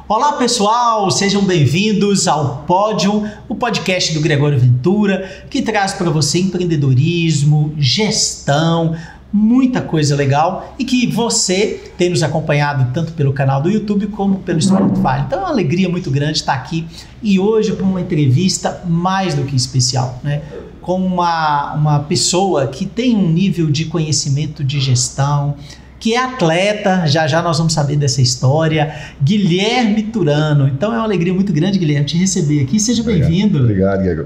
Olá pessoal, sejam bem-vindos ao Pódio, o podcast do Gregório Ventura, que traz para você empreendedorismo, gestão, muita coisa legal e que você tem nos acompanhado tanto pelo canal do YouTube como pelo Spotify. Então é uma alegria muito grande estar aqui e hoje com uma entrevista mais do que especial, né? Com uma pessoa que tem um nível de conhecimento de gestão, que é atleta, já nós vamos saber dessa história, Guilherme Turano. Então é uma alegria muito grande, Guilherme, te receber aqui. Seja bem-vindo. Obrigado, Diego.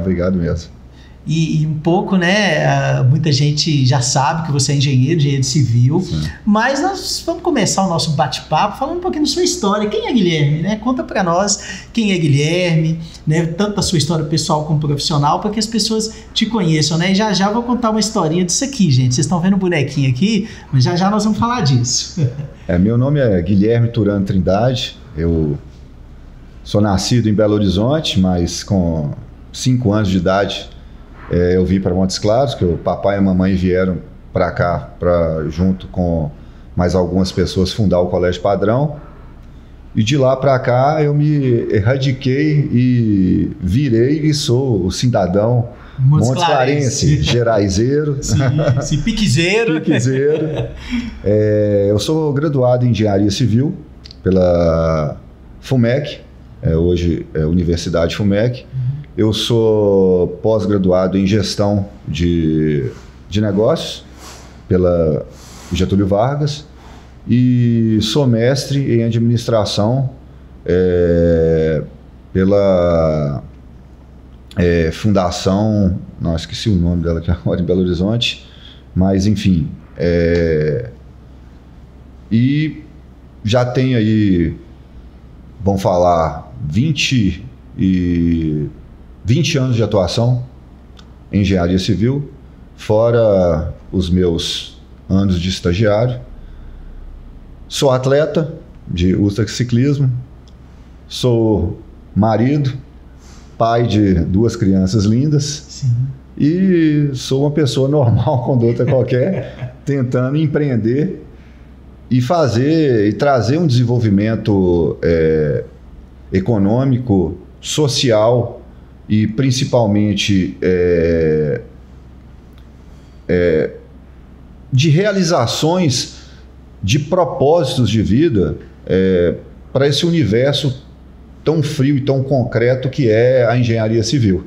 Obrigado mesmo. E um pouco, né, muita gente já sabe que você é engenheiro civil, sim. Mas nós vamos começar o nosso bate-papo falando um pouquinho da sua história. Quem é Guilherme, né? Conta para nós quem é Guilherme, né? Tanto a sua história pessoal como profissional, para que as pessoas te conheçam, né? E já vou contar uma historinha disso aqui, gente. Vocês estão vendo o bonequinho aqui, mas já nós vamos falar disso. Meu nome é Guilherme Turano Trindade, eu sou nascido em Belo Horizonte, mas com 5 anos de idade eu vim para Montes Claros, que o papai e a mamãe vieram para cá, junto com mais algumas pessoas, fundar o Colégio Padrão. E de lá para cá eu me erradiquei e virei e sou o cidadão Montes Clarense, geraizeiro. Sim, piquezeiro. Eu sou graduado em Engenharia Civil pela FUMEC, hoje é Universidade FUMEC. Eu sou pós-graduado em Gestão de Negócios pela Getúlio Vargas e sou mestre em Administração pela Fundação, não, esqueci o nome dela aqui agora, em Belo Horizonte, mas enfim, e já tenho aí, vamos falar, 20 anos de atuação em engenharia civil, fora os meus anos de estagiário. Sou atleta de ultraciclismo, sou marido, pai de 2 crianças lindas. Sim. E sou uma pessoa normal, conduta qualquer, tentando empreender e trazer um desenvolvimento econômico, social e principalmente de realizações, de propósitos de vida para esse universo tão frio e tão concreto que é a engenharia civil.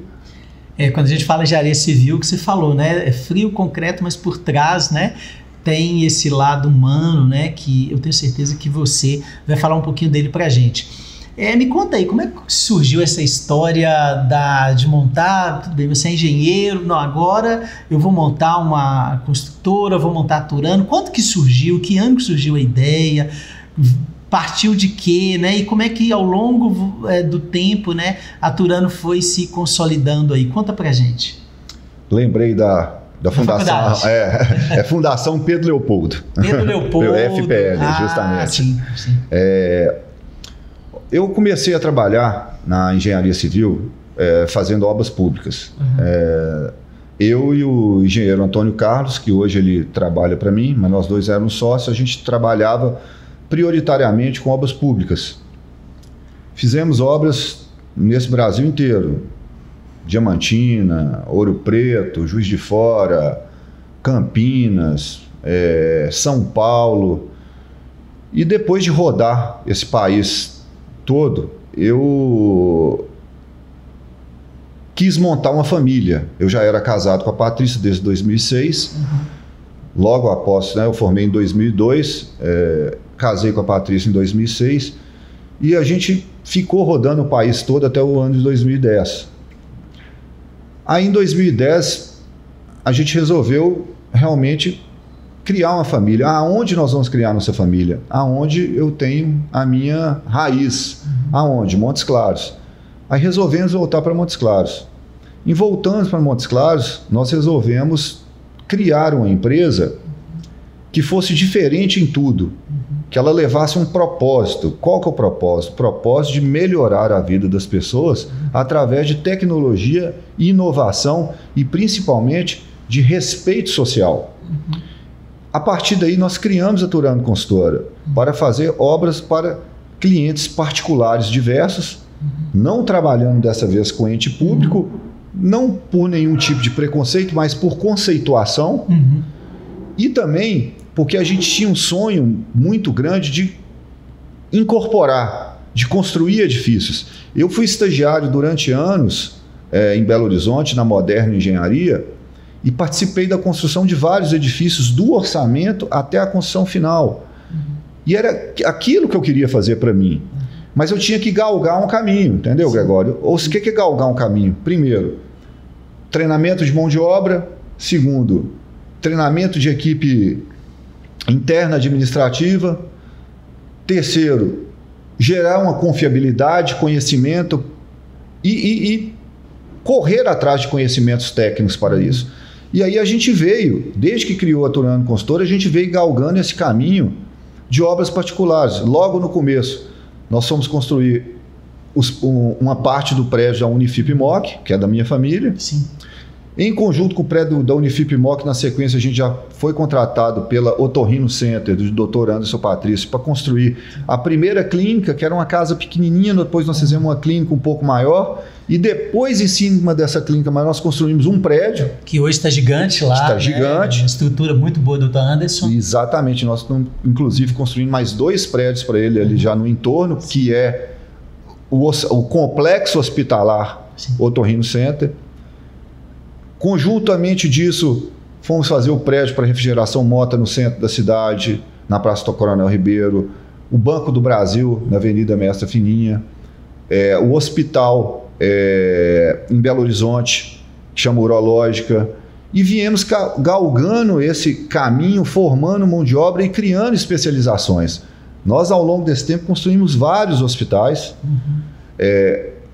Quando a gente fala engenharia civil, que você falou, né? É frio, concreto, mas por trás, né, tem esse lado humano, né, que eu tenho certeza que você vai falar um pouquinho dele pra gente. Me conta aí, como é que surgiu essa história de montar, tudo bem, você é engenheiro, não, agora eu vou montar uma construtora, vou montar a Turano. Quando que surgiu, que ano que surgiu a ideia, partiu de quê, né? E como é que ao longo do tempo, né, a Turano foi se consolidando aí? Conta pra gente. Lembrei da fundação, Fundação Pedro Leopoldo. Pedro Leopoldo. FPL, justamente. Sim. Eu comecei a trabalhar na engenharia civil fazendo obras públicas. Uhum. Eu e o engenheiro Antônio Carlos, que hoje ele trabalha para mim, mas nós dois éramos sócios, a gente trabalhava prioritariamente com obras públicas. Fizemos obras nesse Brasil inteiro. Diamantina, Ouro Preto, Juiz de Fora, Campinas, São Paulo. E depois de rodar esse país todo, eu quis montar uma família. Eu já era casado com a Patrícia desde 2006. Uhum. Logo após, né, eu formei em 2002, casei com a Patrícia em 2006 e a gente ficou rodando o país todo até o ano de 2010. Aí em 2010 a gente resolveu realmente criar uma família. Aonde nós vamos criar nossa família? Aonde eu tenho a minha raiz. Aonde? Montes Claros. Aí resolvemos voltar para Montes Claros. E voltando para Montes Claros, nós resolvemos criar uma empresa que fosse diferente em tudo, que ela levasse um propósito. Qual que é o propósito? O propósito de melhorar a vida das pessoas através de tecnologia, inovação e principalmente de respeito social. A partir daí nós criamos a Turano Consultora para fazer obras para clientes particulares diversos, não trabalhando dessa vez com ente público, não por nenhum tipo de preconceito, mas por conceituação, e também porque a gente tinha um sonho muito grande de incorporar, de construir edifícios. Eu fui estagiário durante anos em Belo Horizonte, na Moderna Engenharia, e participei da construção de vários edifícios, do orçamento até a construção final. E era aquilo que eu queria fazer para mim. Mas eu tinha que galgar um caminho, entendeu, Gregório? Ou o que é galgar um caminho? Primeiro, treinamento de mão de obra. Segundo, treinamento de equipe interna administrativa. Terceiro, gerar uma confiabilidade, conhecimento e correr atrás de conhecimentos técnicos para isso. E aí a gente veio, desde que criou a Turano Consultora, a gente veio galgando esse caminho de obras particulares. Logo no começo, nós fomos construir uma parte do prédio da Unifip-Moc, que é da minha família. Sim. Em conjunto com o prédio da Unifip-Moc, na sequência, a gente já foi contratado pela Otorrino Center, do Dr. Anderson Patrício, para construir a primeira clínica, que era uma casa pequenininha. Depois nós fizemos uma clínica um pouco maior. E depois, em cima dessa clínica maior, nós construímos um prédio. Que hoje está gigante lá. Está gigante. Uma estrutura muito boa do Dr. Anderson. Exatamente. Nós estamos, inclusive, construindo mais 2 prédios para ele ali já no entorno, que é o complexo hospitalar Otorrino Center. Conjuntamente disso, fomos fazer o prédio para refrigeração Mota no centro da cidade, na Praça do Coronel Ribeiro, o Banco do Brasil, na Avenida Mestra Fininha, o hospital em Belo Horizonte, que chama Urológica, e viemos galgando esse caminho, formando mão de obra e criando especializações. Nós, ao longo desse tempo, construímos vários hospitais.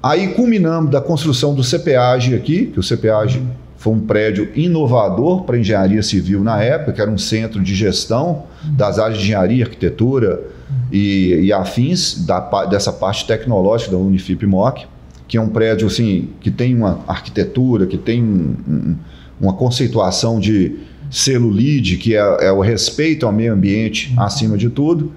Aí culminamos da construção do CPAG aqui, que o CPAG foi um prédio inovador para engenharia civil na época, que era um centro de gestão das áreas de engenharia, arquitetura e afins dessa parte tecnológica da Unifip-Moc, que é um prédio assim, que tem uma arquitetura, que tem uma conceituação de selo LEED, que é o respeito ao meio ambiente acima de tudo.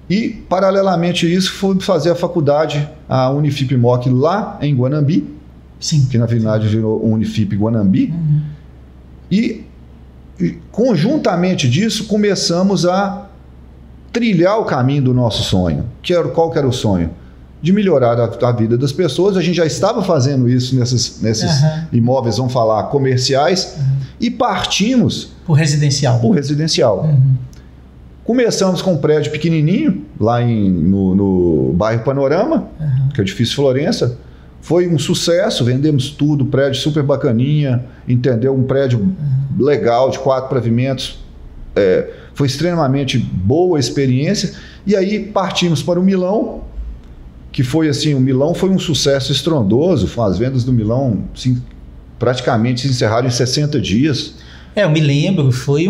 E, paralelamente a isso, fui fazer a faculdade, a Unifip-Moc, lá em Guanambi. Sim. Que na verdade virou Unifip Guanambi. E conjuntamente disso começamos a trilhar o caminho do nosso sonho. Qual que era o sonho? De melhorar a vida das pessoas. A gente já estava fazendo isso nesses imóveis, vamos falar, comerciais, e partimos por residencial. Começamos com um prédio pequenininho lá no bairro Panorama, que é o edifício Florença. Foi um sucesso, vendemos tudo, prédio super bacaninha, entendeu? Um prédio legal, de 4 pavimentos. Foi extremamente boa a experiência. E aí partimos para o Milão, que foi assim, o Milão foi um sucesso estrondoso. As vendas do Milão praticamente se encerraram em 60 dias. Eu me lembro, foi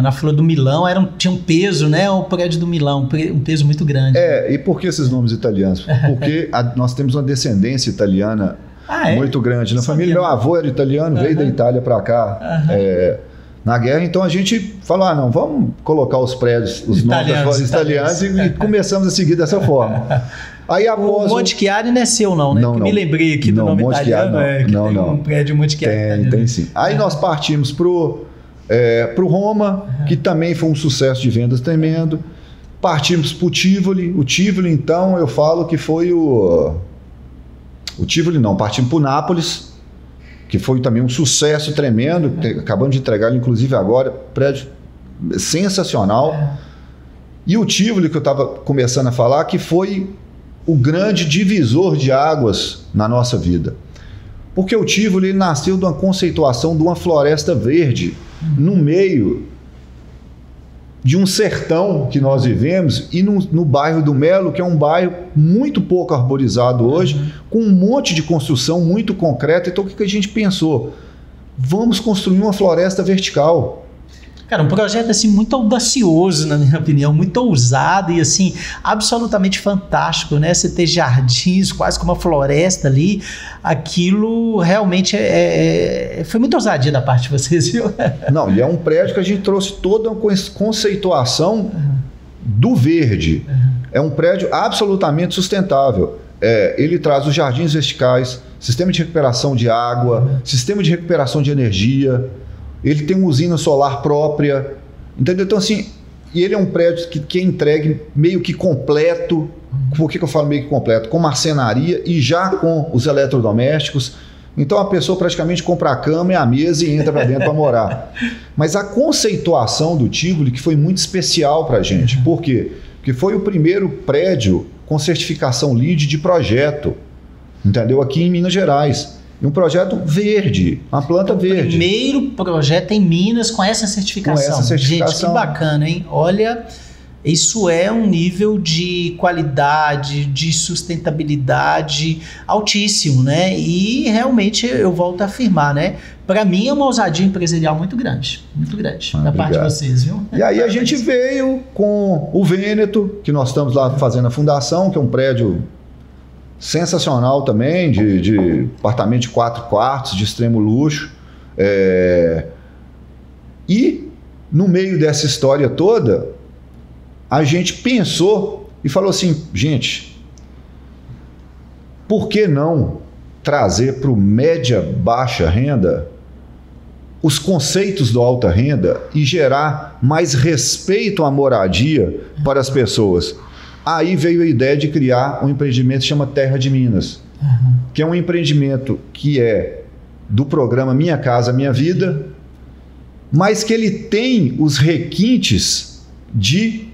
na Flor do Milão, tinha um peso, né? O prédio do Milão, um peso muito grande. E por que esses nomes italianos? Porque nós temos uma descendência italiana muito grande na família. Meu avô era italiano, veio da Itália para cá na guerra, então a gente falou, não, vamos colocar os prédios, os nomes italianos e começamos a seguir dessa forma. Aí, o Monte Chiari não é seu não, né? Me lembrei aqui do nome italiano, que tem um prédio Monte Chiari. Tem sim. Aí nós partimos para o Roma, que também foi um sucesso de vendas tremendo. Partimos para o Tivoli. O Tivoli, então, eu falo que foi o Tivoli não, partimos para o Nápoles, que foi também um sucesso tremendo. Acabamos de entregar, inclusive agora, prédio sensacional. E o Tivoli, que eu estava começando a falar, que foi o grande divisor de águas na nossa vida. Porque o Tivoli nasceu de uma conceituação de uma floresta verde no meio de um sertão que nós vivemos e no bairro do Melo, que é um bairro muito pouco arborizado hoje, com um monte de construção muito concreta. Então o que a gente pensou? Vamos construir uma floresta vertical. Cara, um projeto assim muito audacioso, na minha opinião, muito ousado e assim absolutamente fantástico, né? Você ter jardins, quase como uma floresta ali, aquilo realmente foi muito ousadia da parte de vocês, viu? Não, e é um prédio que a gente trouxe toda uma conceituação do verde. É um prédio absolutamente sustentável. Ele traz os jardins verticais, sistema de recuperação de água, sistema de recuperação de energia, ele tem uma usina solar própria, entendeu? Então, assim, e ele é um prédio que é entregue meio que completo. Por que eu falo meio que completo? Com marcenaria e já com os eletrodomésticos. Então a pessoa praticamente compra a cama e a mesa e entra para dentro para morar. Mas a conceituação do Tivoli que foi muito especial para a gente. Por quê? Porque foi o primeiro prédio com certificação LEED de projeto, entendeu? Aqui em Minas Gerais. E um projeto verde, uma planta verde. O primeiro projeto em Minas com essa certificação. Com essa certificação. Gente, que bacana, hein? Olha, isso é um nível de qualidade, de sustentabilidade altíssimo, né? E realmente eu volto a afirmar, né? Para mim é uma ousadia empresarial muito grande da parte de vocês, viu? E aí a gente veio com o Vêneto, que nós estamos lá fazendo a fundação, que é um prédio sensacional também, de apartamento de 4 quartos, de extremo luxo. E no meio dessa história toda, a gente pensou e falou assim, gente, por que não trazer para o média baixa renda os conceitos do alta renda e gerar mais respeito à moradia para as pessoas? Aí veio a ideia de criar um empreendimento que chama Terra de Minas, que é um empreendimento que é do programa Minha Casa Minha Vida, mas que ele tem os requintes de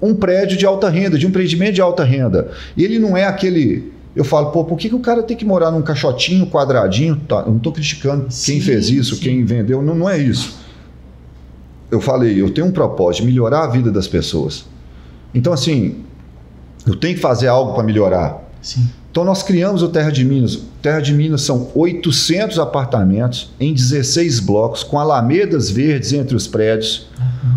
um prédio de alta renda, de um empreendimento de alta renda. E ele não é aquele... Eu falo, por que o cara tem que morar num caixotinho, quadradinho? Tá, eu não estou criticando quem fez isso, quem vendeu, não é isso. Eu falei, eu tenho um propósito de melhorar a vida das pessoas. Então, assim, eu tenho que fazer algo para melhorar. Sim. Então, nós criamos o Terra de Minas. Terra de Minas são 800 apartamentos em 16 blocos, com alamedas verdes entre os prédios.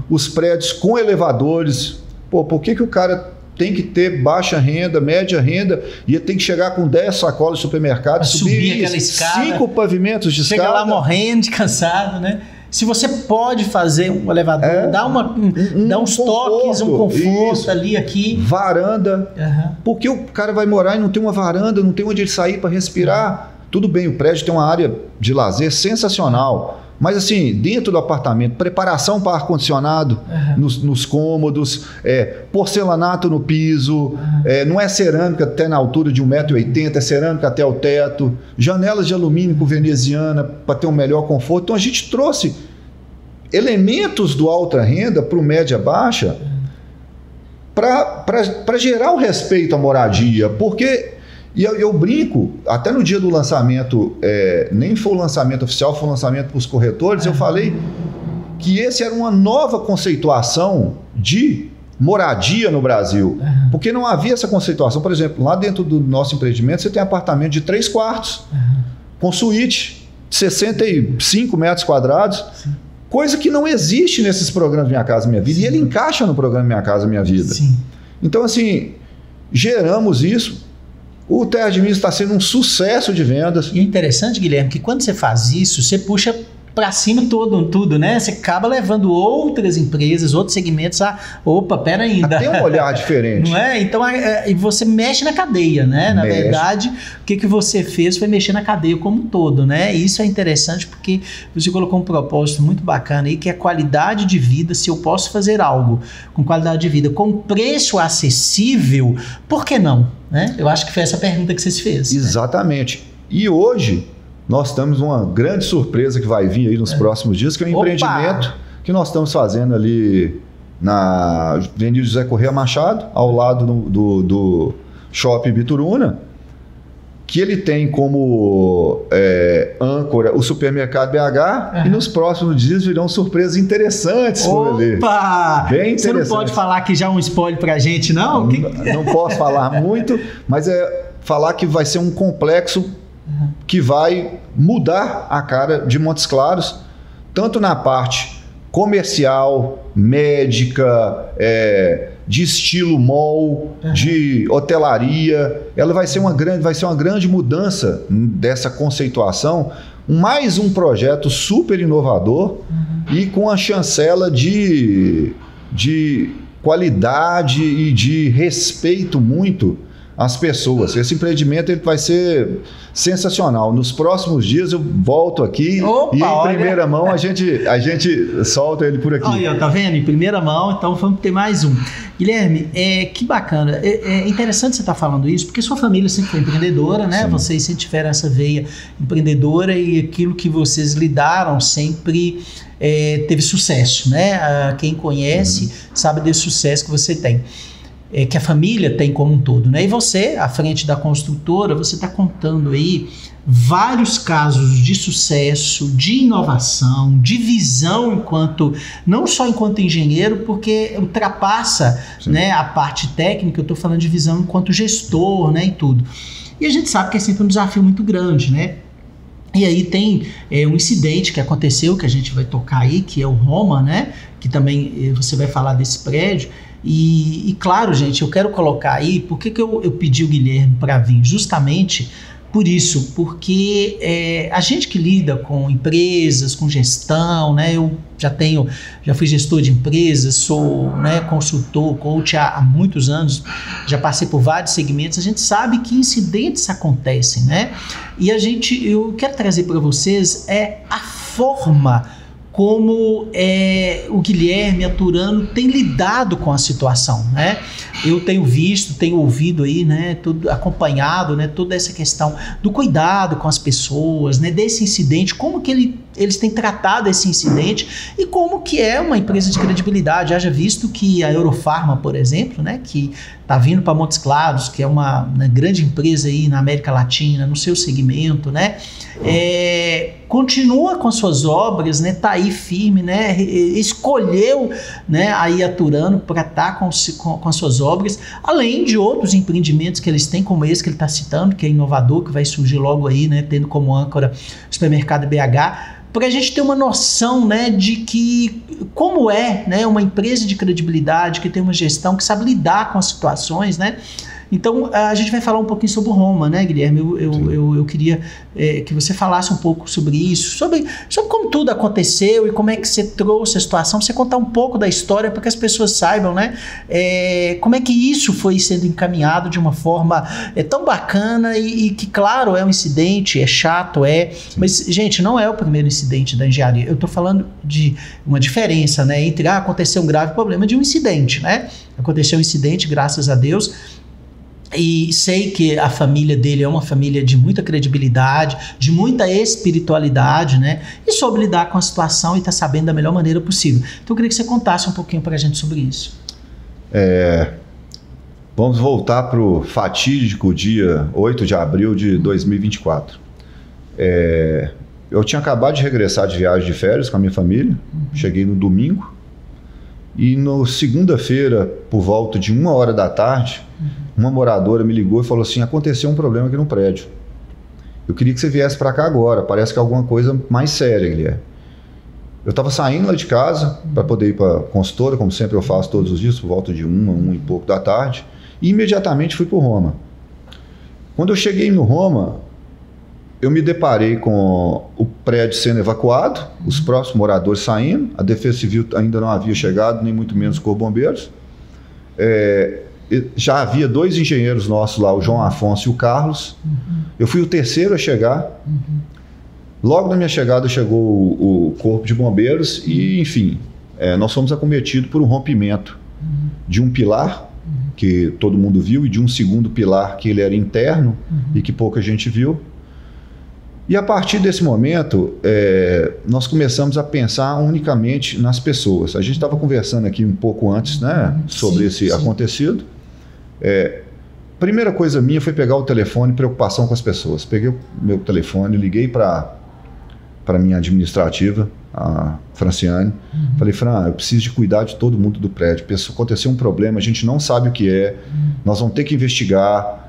Os prédios com elevadores. Por que o cara tem que ter baixa renda, média renda, e ele tem que chegar com 10 sacolas de supermercado, subir aquela escada, 5 pavimentos de escada. Chega lá morrendo de cansado, né? Se você pode fazer um elevador, dá uns toques, um conforto ali, aqui. Varanda. Porque o cara vai morar e não tem uma varanda, não tem onde ele sair para respirar. Tudo bem, o prédio tem uma área de lazer sensacional. Mas assim, dentro do apartamento, preparação para ar-condicionado nos cômodos, porcelanato no piso, não é cerâmica até na altura de 1,80 m, é cerâmica até o teto, janelas de alumínio com veneziana para ter um melhor conforto. Então a gente trouxe elementos do alta renda para o média baixa para gerar o respeito à moradia, porque... E eu brinco, até no dia do lançamento, nem foi o lançamento oficial, foi o lançamento para os corretores, eu falei que esse era uma nova conceituação de moradia no Brasil, porque não havia essa conceituação. Por exemplo, lá dentro do nosso empreendimento, você tem apartamento de 3 quartos, com suíte, de 65 metros quadrados, coisa que não existe nesses programas Minha Casa Minha Vida, e ele encaixa no programa Minha Casa Minha Vida. Então, assim, geramos isso. O Terra de Minas está sendo um sucesso de vendas. E é interessante, Guilherme, que quando você faz isso, você puxa para cima tudo, né? Você acaba levando outras empresas, outros segmentos pera ainda. Tem um olhar diferente. Não é? Então, e você mexe na cadeia, né? Na verdade, o que você fez foi mexer na cadeia como um todo, né? E isso é interessante porque você colocou um propósito muito bacana aí, que é qualidade de vida. Se eu posso fazer algo com qualidade de vida, com preço acessível, por que não? Né? Eu acho que foi essa pergunta que você se fez. Exatamente. Né? E hoje... nós temos uma grande surpresa que vai vir aí nos próximos dias, que é um empreendimento que nós estamos fazendo ali na Avenida José Corrêa Machado, ao lado do Shopping Bituruna, que ele tem como âncora o supermercado BH, e nos próximos dias virão surpresas interessantes por ali. Bem interessante. Você não pode falar que já um spoiler pra gente, não? Não posso falar muito, mas falar que vai ser um complexo que vai mudar a cara de Montes Claros, tanto na parte comercial, médica, de estilo mall, de hotelaria. Ela vai ser uma grande mudança dessa conceituação, mais um projeto super inovador e com a chancela de qualidade e de respeito muito às pessoas. Esse empreendimento ele vai ser sensacional. Nos próximos dias eu volto aqui e em primeira mão a gente solta ele por aqui. Olha, tá vendo? Em primeira mão, então vamos ter mais um. Guilherme, que bacana. É interessante você estar falando isso, porque sua família sempre foi empreendedora, né? Sim. Vocês sempre tiveram essa veia empreendedora e aquilo que vocês lidaram sempre teve sucesso, né? Quem conhece sabe desse sucesso que você tem. Que a família tem como um todo, né? E você, à frente da construtora, você está contando aí vários casos de sucesso, de inovação, de visão não só enquanto engenheiro, porque ultrapassa, né, a parte técnica. Eu estou falando de visão enquanto gestor, né, e tudo. E a gente sabe que é sempre um desafio muito grande, né? E aí tem um incidente que aconteceu, que a gente vai tocar aí, que é o Roma, né? Que também você vai falar desse prédio. E claro, gente, eu quero colocar aí, por que eu pedi o Guilherme para vir? Justamente por isso, porque a gente que lida com empresas, com gestão, né? Eu já fui gestor de empresas, sou, né, consultor, coach há muitos anos, já passei por vários segmentos, a gente sabe que incidentes acontecem, né? E eu quero trazer para vocês a forma como o Guilherme Aturano tem lidado com a situação, né? Eu tenho visto, tenho ouvido aí, né, acompanhado, né, toda essa questão do cuidado com as pessoas, né, desse incidente, como que eles têm tratado esse incidente e como que é uma empresa de credibilidade. Haja visto que a Eurofarma, por exemplo, né, que está vindo para Montes Claros, que é uma grande empresa aí na América Latina, no seu segmento, né, continua com suas obras, né, tá aí firme, né, escolheu, né, aí Aturano para estar com as suas obras, além de outros empreendimentos que eles têm, como esse que ele está citando, que é inovador, que vai surgir logo aí, né, tendo como âncora o supermercado BH, para a gente ter uma noção, né, de que como né, uma empresa de credibilidade, que tem uma gestão, que sabe lidar com as situações, né. Então, a gente vai falar um pouquinho sobre o Roma, né, Guilherme? Eu queria que você falasse um pouco sobre isso, sobre como tudo aconteceu e como é que você trouxe a situação, você contar um pouco da história para que as pessoas saibam, né, como é que isso foi sendo encaminhado de uma forma tão bacana e que, claro, é um incidente, é chato, mas, gente, não é o primeiro incidente da engenharia. Eu estou falando de uma diferença, né, entre aconteceu um grave problema de um incidente, né? Aconteceu um incidente, graças a Deus. E sei que a família dele é uma família de muita credibilidade, de muita espiritualidade, né? E soube lidar com a situação e está sabendo da melhor maneira possível. Então eu queria que você contasse um pouquinho para a gente sobre isso. Vamos voltar para o fatídico dia 8 de abril de 2024. Eu tinha acabado de regressar de viagem de férias com a minha família, cheguei no domingo, e na segunda-feira, por volta de 1h da tarde, uma moradora me ligou e falou assim: aconteceu um problema aqui no prédio. Eu queria que você viesse para cá agora, parece que é alguma coisa mais séria, Guilherme. Eu estava saindo lá de casa para poder ir para a consultora, como sempre eu faço todos os dias, por volta de 1 e pouco da tarde, e imediatamente fui para o Roma. Quando eu cheguei no Roma, eu me deparei com o prédio sendo evacuado, os próprios moradores saindo, a Defesa Civil ainda não havia chegado, nem muito menos os Corpo Bombeiros. Já havia 2 engenheiros nossos lá, o João Afonso e o Carlos. Eu fui o terceiro a chegar. Logo na minha chegada chegou o Corpo de Bombeiros e, enfim, nós fomos acometidos por um rompimento de um pilar, que todo mundo viu, e de um segundo pilar que ele era interno e que pouca gente viu. E a partir desse momento, nós começamos a pensar unicamente nas pessoas. A gente estava conversando aqui um pouco antes, né, sobre esse acontecido. Primeira coisa minha foi pegar o telefone, preocupação com as pessoas. Peguei o meu telefone, liguei para a minha administrativa, a Franciane. Falei: Fran, eu preciso de cuidar de todo mundo do prédio. Aconteceu um problema, a gente não sabe o que é, nós vamos ter que investigar.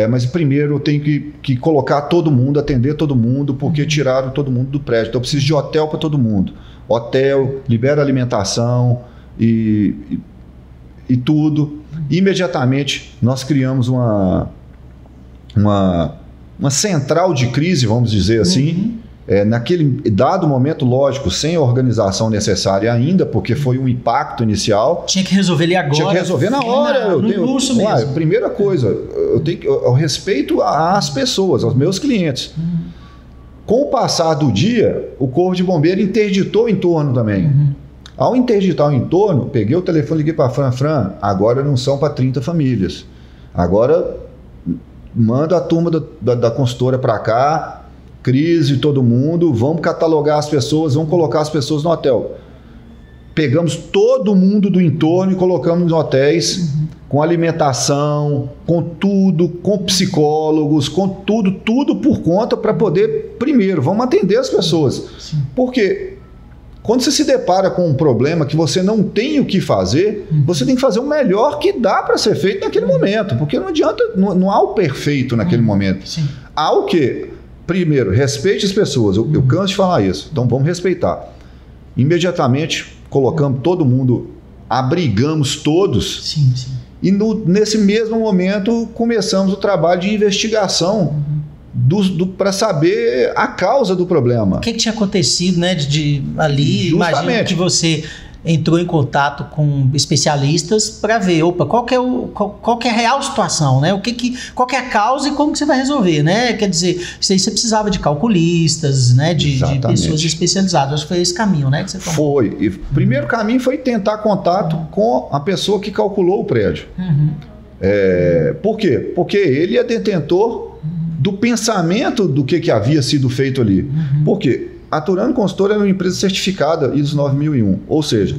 Mas primeiro eu tenho que colocar todo mundo, atender todo mundo, porque tiraram todo mundo do prédio. Então eu preciso de hotel para todo mundo. Hotel, libera alimentação e tudo. Imediatamente nós criamos uma central de crise, vamos dizer assim, naquele dado momento, lógico, sem a organização necessária ainda, porque foi um impacto inicial. Tinha que resolver ele agora. Tinha que resolver na hora. Impulso mesmo. Primeira coisa, eu respeito às pessoas, aos meus clientes. Com o passar do dia, o Corpo de Bombeiro interditou o entorno também. Ao interditar o entorno, peguei o telefone e liguei para a Fran, agora não são para 30 famílias. Agora manda a turma da consultora para cá, crise, todo mundo, vamos catalogar as pessoas, vamos colocar as pessoas no hotel. Pegamos todo mundo do entorno e colocamos nos hotéis, com alimentação, com tudo, com psicólogos, com tudo por conta para poder, primeiro, vamos atender as pessoas. Sim. Porque quando você se depara com um problema que você não tem o que fazer, você tem que fazer o melhor que dá para ser feito naquele momento, porque não adianta, não há o perfeito naquele momento. Sim. Há o quê? Primeiro, respeite as pessoas. Eu canso de falar isso, então vamos respeitar. Imediatamente colocamos todo mundo, abrigamos todos. Sim. E nesse mesmo momento começamos o trabalho de investigação para saber a causa do problema. O que tinha acontecido, né? Ali, imagino que você entrou em contato com especialistas para ver, qual que é a real situação, né? Qual que é a causa e como que você vai resolver, né? Quer dizer, isso aí você precisava de calculistas, né? De pessoas especializadas. Acho que foi esse caminho, né? Que você tomou. Foi. E o primeiro caminho foi tentar contato com a pessoa que calculou o prédio. Por quê? Porque ele é detentor do pensamento do que havia sido feito ali. Por quê? A Turano Consultora é uma empresa certificada ISO 9001, ou seja,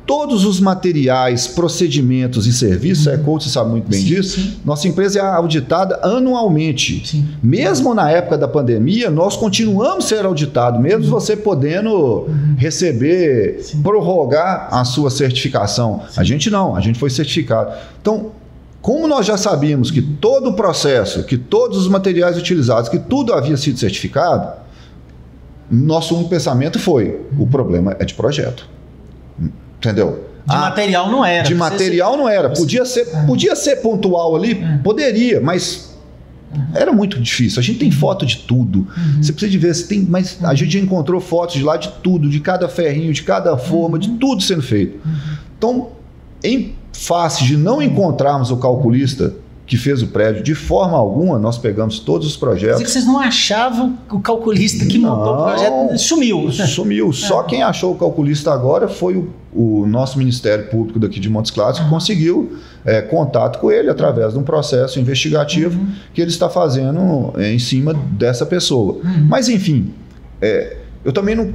todos os materiais, procedimentos e serviços, a Ecoach sabe muito bem disso, nossa empresa é auditada anualmente. Mesmo na época da pandemia, nós continuamos a ser auditados, mesmo você podendo receber, prorrogar a sua certificação. A gente não, a gente foi certificado. Então, como nós já sabíamos que todo o processo, que todos os materiais utilizados, que tudo havia sido certificado, nosso único pensamento foi, o problema é de projeto. Entendeu? De material não era. De material não era. Podia ser pontual ali, poderia, mas era muito difícil. A gente tem foto de tudo. Você precisa de ver, mas a gente já encontrou fotos de lá de tudo, de cada ferrinho, de cada forma, de tudo sendo feito. Então, em face de não encontrarmos o calculista que fez o prédio, de forma alguma, nós pegamos todos os projetos. Quer dizer que vocês não achavam que o calculista que montou o projeto sumiu? Sumiu. Só quem achou o calculista agora foi o nosso Ministério Público daqui de Montes Claros, que conseguiu contato com ele através de um processo investigativo que ele está fazendo em cima dessa pessoa. Mas, enfim, eu também não...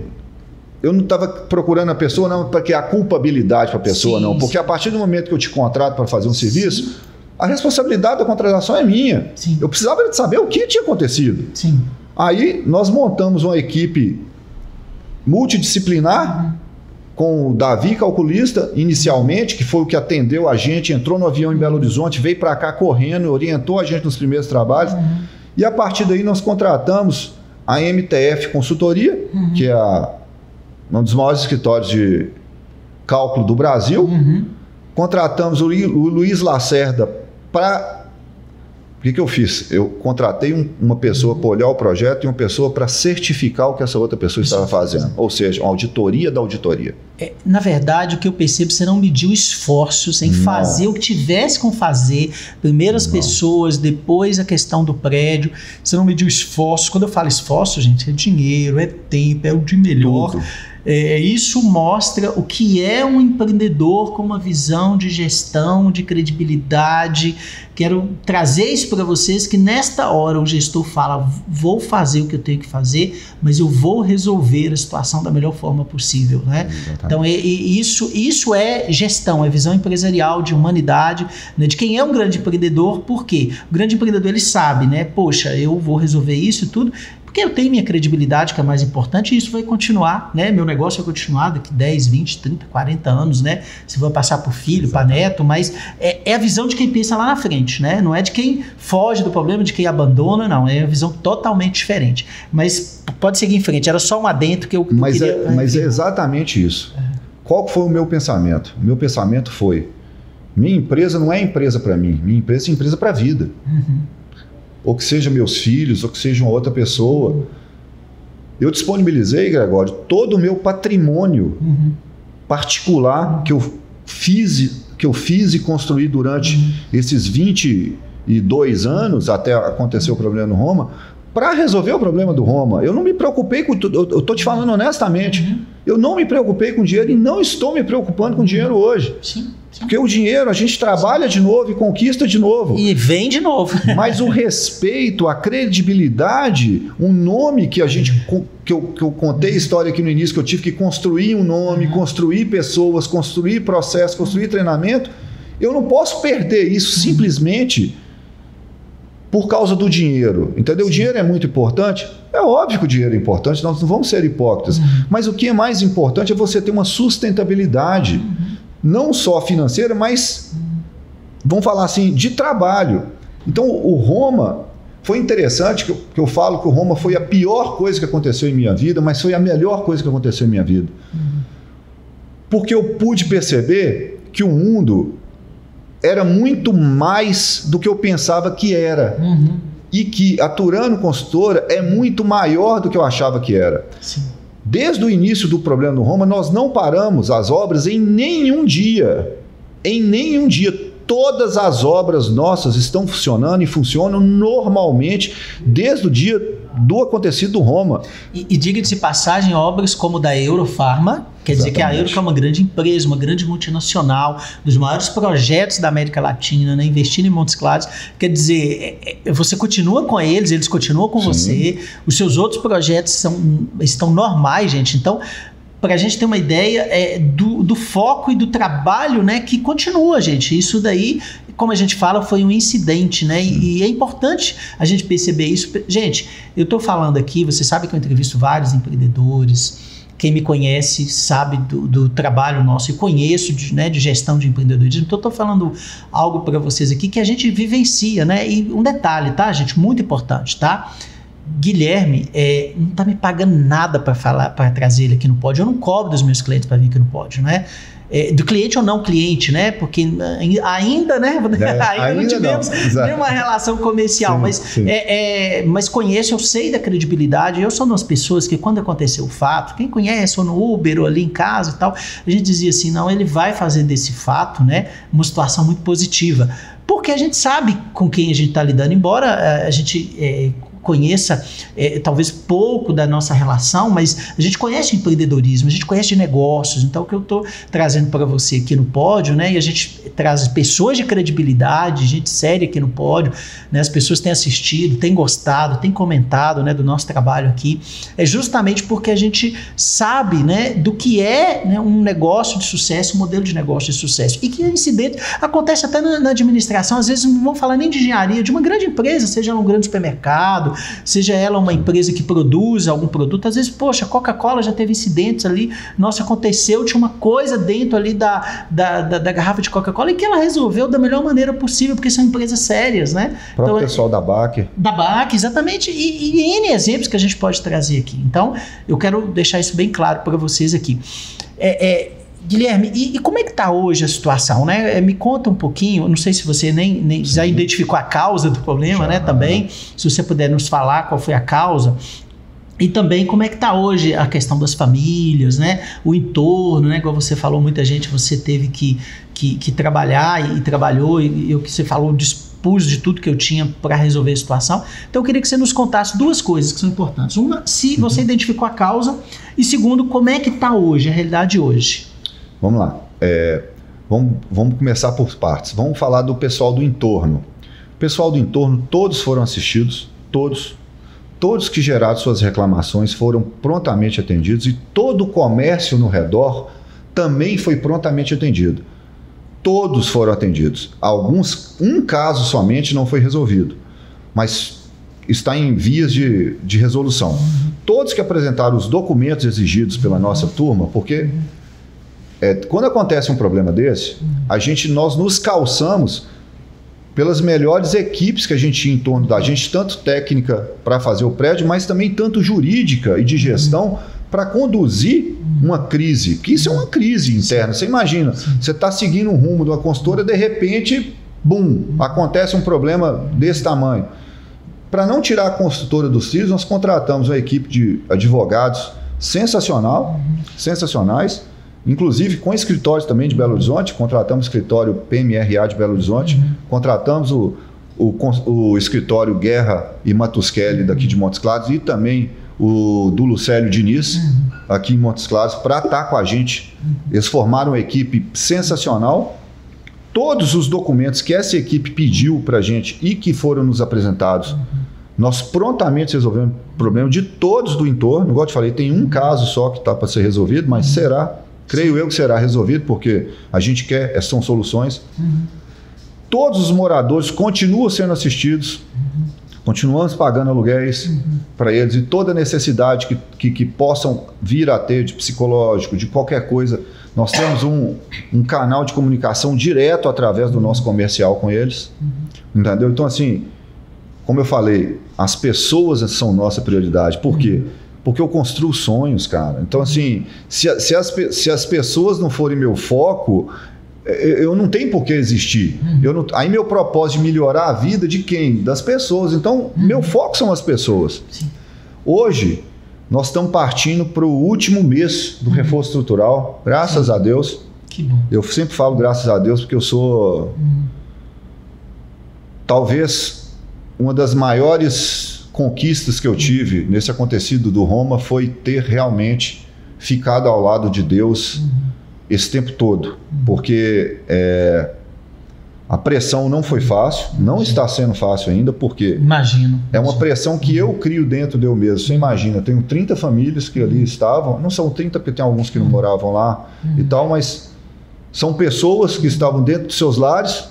Eu não estava procurando a pessoa, não, porque a culpabilidade para a pessoa, não. Porque a partir do momento que eu te contrato para fazer um serviço, a responsabilidade da contratação é minha. Eu precisava de saber o que tinha acontecido. Aí nós montamos uma equipe multidisciplinar com o Davi, calculista, inicialmente, que foi o que atendeu a gente, entrou no avião em Belo Horizonte, veio para cá correndo, orientou a gente nos primeiros trabalhos. E a partir daí nós contratamos a MTF Consultoria, que é um dos maiores escritórios de cálculo do Brasil. Contratamos o Luiz Lacerda para... O que eu fiz? Eu contratei uma pessoa para olhar o projeto e uma pessoa para certificar o que essa outra pessoa estava fazendo. Ou seja, uma auditoria da auditoria. Na verdade, o que eu percebo, você não mediu esforços em fazer o que tivesse com fazer. Primeiro as pessoas, depois a questão do prédio. Você não mediu esforços. Quando eu falo esforço, gente, é dinheiro, é tempo, é o de melhor. Tudo. Isso mostra o que é um empreendedor com uma visão de gestão, de credibilidade. Quero trazer isso para vocês, que nesta hora o gestor fala, vou fazer o que eu tenho que fazer, mas eu vou resolver a situação da melhor forma possível, né? Então isso é gestão, é visão empresarial, de humanidade, né? De quem é um grande empreendedor. Por quê? O grande empreendedor, ele sabe, né? Poxa, eu vou resolver isso e tudo, porque eu tenho minha credibilidade, que é mais importante, e isso vai continuar, né? Meu negócio vai continuar daqui 10, 20, 30, 40 anos, né? Se vai passar para o filho, para neto, mas é a visão de quem pensa lá na frente, né? Não é de quem foge do problema, de quem abandona, não. É uma visão totalmente diferente. Mas pode seguir em frente, era só um adendo que eu queria... Mas é exatamente isso. Qual foi o meu pensamento? O meu pensamento foi, minha empresa não é empresa para mim, minha empresa é empresa para a vida. Ou que seja meus filhos, ou que seja uma outra pessoa. Eu disponibilizei, Gregório, todo o meu patrimônio particular que eu fiz e construí durante esses 22 anos, até acontecer o problema no Roma, para resolver o problema do Roma. Eu não me preocupei com... Eu estou te falando honestamente. Eu não me preocupei com dinheiro e não estou me preocupando com dinheiro hoje. Sim. Porque o dinheiro, a gente trabalha de novo e conquista de novo. E vem de novo. Mas o respeito, a credibilidade, um nome que a gente... Que eu contei a história aqui no início, que eu tive que construir um nome, construir pessoas, construir processo, construir treinamento. Eu não posso perder isso simplesmente por causa do dinheiro, entendeu? O dinheiro é muito importante. É óbvio que o dinheiro é importante, nós não vamos ser hipócritas. Mas o que é mais importante é você ter uma sustentabilidade, não só financeira, mas, vamos falar assim, de trabalho. Então, o Roma, foi interessante que eu falo que o Roma foi a pior coisa que aconteceu em minha vida, mas foi a melhor coisa que aconteceu em minha vida. Porque eu pude perceber que o mundo era muito mais do que eu pensava que era. E que a Turano Consultora é muito maior do que eu achava que era. Sim. Desde o início do problema no Roma, nós não paramos as obras em nenhum dia. Em nenhum dia. Todas as obras nossas estão funcionando e funcionam normalmente desde o dia do acontecido do Roma. E diga-se de passagem, obras como da Eurofarma, quer dizer que a Euro é uma grande empresa, uma grande multinacional, dos maiores projetos da América Latina, né, investindo em Montes Claros. Quer dizer, você continua com eles continuam com você, os seus outros projetos estão normais, gente. Então, para a gente ter uma ideia do foco e do trabalho, né, que continua, gente. Isso daí, como a gente fala, foi um incidente, né? E é importante a gente perceber isso. Gente, eu estou falando aqui, você sabe que eu entrevisto vários empreendedores. Quem me conhece sabe do trabalho nosso e conheço de gestão de empreendedorismo. Então, eu estou falando algo para vocês aqui que a gente vivencia, né? E um detalhe, tá, gente? Muito importante, tá? Guilherme não está me pagando nada para trazer ele aqui no pódio. Eu não cobro dos meus clientes para vir aqui no pódio, né? Do cliente ou não cliente, né? Porque ainda, né? Ainda não tivemos nenhuma relação comercial, mas conheço, eu sei da credibilidade. Eu sou uma das pessoas que, quando aconteceu o fato, quem conhece, ou no Uber, ou ali em casa e tal, a gente dizia assim, não, ele vai fazer desse fato, né, uma situação muito positiva. Porque a gente sabe com quem a gente está lidando, embora a gente conheça talvez pouco da nossa relação, mas a gente conhece o empreendedorismo, a gente conhece negócios. Então, o que eu estou trazendo para você aqui no pódio, né, e a gente traz pessoas de credibilidade, gente séria aqui no pódio, né, as pessoas têm assistido, têm gostado, têm comentado, né, do nosso trabalho aqui, é justamente porque a gente sabe, né, do que é, né, um negócio de sucesso, um modelo de negócio de sucesso, e que incidente acontece até na administração. Às vezes não vamos falar nem de engenharia, de uma grande empresa, seja ela um grande supermercado, seja ela uma empresa que produz algum produto. Às vezes, poxa, a Coca-Cola já teve incidentes ali, nossa, aconteceu, tinha uma coisa dentro ali da garrafa de Coca-Cola e que ela resolveu da melhor maneira possível, porque são empresas sérias, né? O próprio pessoal da BAC. Da BAC, exatamente, e N exemplos que a gente pode trazer aqui. Então, eu quero deixar isso bem claro para vocês aqui. Guilherme, e como é que está hoje a situação, né? Me conta um pouquinho, não sei se você nem já identificou a causa do problema, né? Também, se você puder nos falar qual foi a causa. E também como é que está hoje a questão das famílias, né? O entorno, né? Igual você falou, muita gente, você teve que trabalhar e trabalhou, e o que você falou, dispus de tudo que eu tinha para resolver a situação. Então eu queria que você nos contasse duas coisas que são importantes. Uma, se você identificou a causa, e segundo, como é que está hoje, a realidade hoje. Vamos lá, vamos começar por partes. Vamos falar do pessoal do entorno. O pessoal do entorno, todos foram assistidos, todos que geraram suas reclamações foram prontamente atendidos, e todo o comércio no redor também foi prontamente atendido. Todos foram atendidos. Um caso somente não foi resolvido, mas está em vias de resolução. Todos que apresentaram os documentos exigidos pela nossa turma, porque... quando acontece um problema desse, nós nos calçamos pelas melhores equipes que a gente tinha em torno da gente, tanto técnica para fazer o prédio, mas também tanto jurídica e de gestão para conduzir uma crise, que isso é uma crise interna. Você imagina, você está seguindo um rumo de uma consultora, de repente, bum, acontece um problema desse tamanho. para não tirar a construtora dos trilhos, nós contratamos uma equipe de advogados sensacionais, inclusive com escritórios também de Belo Horizonte. Contratamos o escritório PMRA de Belo Horizonte, contratamos o escritório Guerra e Matuschelli daqui de Montes Claros e também o do Lucélio Diniz, aqui em Montes Claros, para estar com a gente. Eles formaram uma equipe sensacional. Todos os documentos que essa equipe pediu para a gente e que foram nos apresentados, nós prontamente resolvemos o problema de todos do entorno. Igual eu te falei, tem um caso só que está para ser resolvido, mas será, creio eu que será resolvido, porque a gente quer, são soluções. Todos os moradores continuam sendo assistidos, continuamos pagando aluguéis para eles, e toda necessidade que possam vir a ter de psicológico, de qualquer coisa, nós temos um canal de comunicação direto através do nosso comercial com eles, entendeu? Então, assim, como eu falei, as pessoas são nossa prioridade. Por quê? Porque eu construo sonhos, cara. Então, assim, se as pessoas não forem meu foco, eu não tenho por que existir. Aí meu propósito de melhorar a vida de quem? Das pessoas. Então, meu foco são as pessoas. Sim. Hoje, nós estamos partindo para o último mês do reforço estrutural, graças a Deus. Que bom. Eu sempre falo graças a Deus, porque eu sou talvez uma das maiores conquistas que eu tive nesse acontecido do Roma foi ter realmente ficado ao lado de Deus esse tempo todo, porque a pressão não foi fácil, não está sendo fácil ainda, porque imagino, é uma pressão que eu crio dentro de eu mesmo. Você imagina, eu tenho 30 famílias que ali estavam, não são 30 porque tem alguns que não moravam lá e tal, mas são pessoas que estavam dentro dos seus lares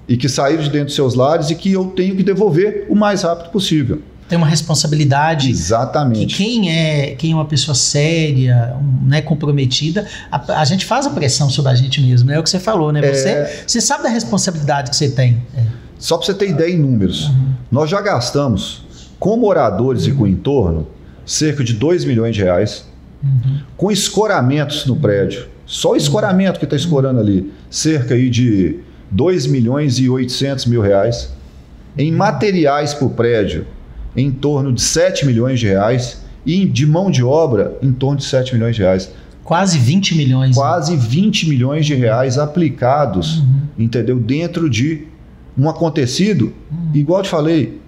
e que saíram de dentro dos seus lares e que eu tenho que devolver o mais rápido possível. Tem uma responsabilidade. Exatamente. Que quem é uma pessoa séria, né, comprometida, a gente faz a pressão sobre a gente mesmo, né? É o que você falou, né? Você sabe da responsabilidade que você tem. Só para você ter ideia em números, nós já gastamos com moradores e com o entorno cerca de R$2 milhões, com escoramentos no prédio. Só o escoramento que está escorando ali, cerca aí de R$2.800.000, em materiais para o prédio, em torno de R$7 milhões, e de mão de obra, em torno de R$7 milhões. Quase 20 milhões. Quase 20 milhões de reais aplicados, entendeu? Dentro de um acontecido, igual eu te falei,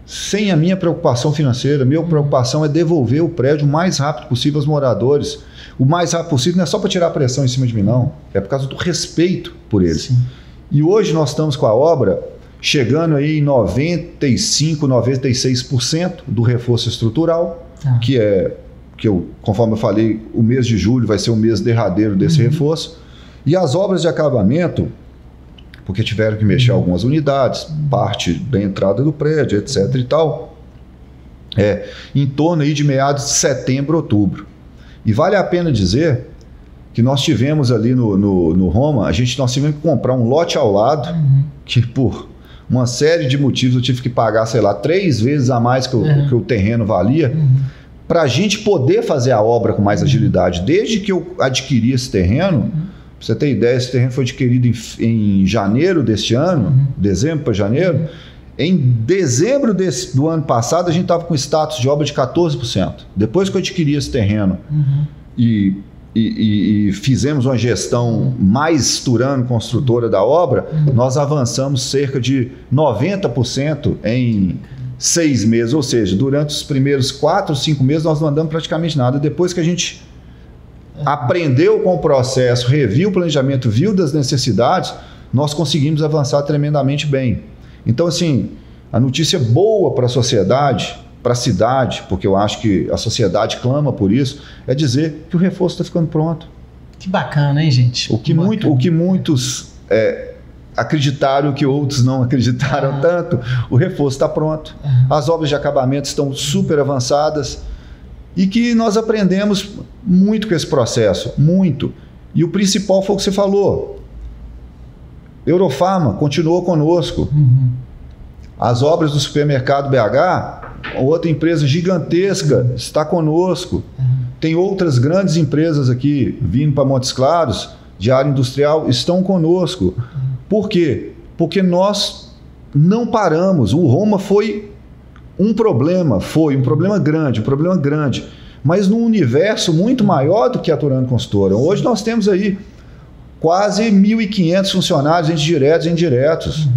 sem a minha preocupação financeira. Minha preocupação é devolver o prédio o mais rápido possível aos moradores. O mais rápido possível não é só para tirar a pressão em cima de mim, não. É por causa do respeito por eles. Sim. E hoje nós estamos com a obra chegando aí em 95%, 96% do reforço estrutural, que conforme eu falei, o mês de julho vai ser o mês derradeiro desse reforço. E as obras de acabamento, porque tiveram que mexer algumas unidades, parte da entrada do prédio, etc. e tal, em torno aí de meados de setembro, outubro. E vale a pena dizer que nós tivemos ali no Roma, nós tivemos que comprar um lote ao lado, que por uma série de motivos eu tive que pagar, sei lá, 3 vezes a mais que o terreno valia, para a gente poder fazer a obra com mais agilidade. Desde que eu adquiri esse terreno, para você ter ideia, esse terreno foi adquirido em janeiro deste ano, dezembro para janeiro. Em dezembro do ano passado, a gente estava com status de obra de 14%. Depois que eu adquiri esse terreno e fizemos uma gestão mais estourando construtora da obra, nós avançamos cerca de 90% em 6 meses, ou seja, durante os primeiros 4 ou 5 meses nós não andamos praticamente nada. Depois que a gente aprendeu com o processo, reviu o planejamento, viu das necessidades, nós conseguimos avançar tremendamente bem. Então, assim, a notícia boa para a sociedade, para a cidade, porque eu acho que a sociedade clama por isso, é dizer que o reforço está ficando pronto. Que bacana, hein, gente? O que muitos acreditaram, que outros não acreditaram tanto, o reforço está pronto. As obras de acabamento estão super avançadas e que nós aprendemos muito com esse processo, muito. E o principal foi o que você falou. Eurofarma continuou conosco. As obras do supermercado BH, outra empresa gigantesca, está conosco. Tem outras grandes empresas aqui vindo para Montes Claros, de área industrial, estão conosco. Por quê? Porque nós não paramos. O Roma foi um problema grande, mas num universo muito maior do que a Turano Consultora. Hoje nós temos aí quase 1.500 funcionários, entre diretos e indiretos.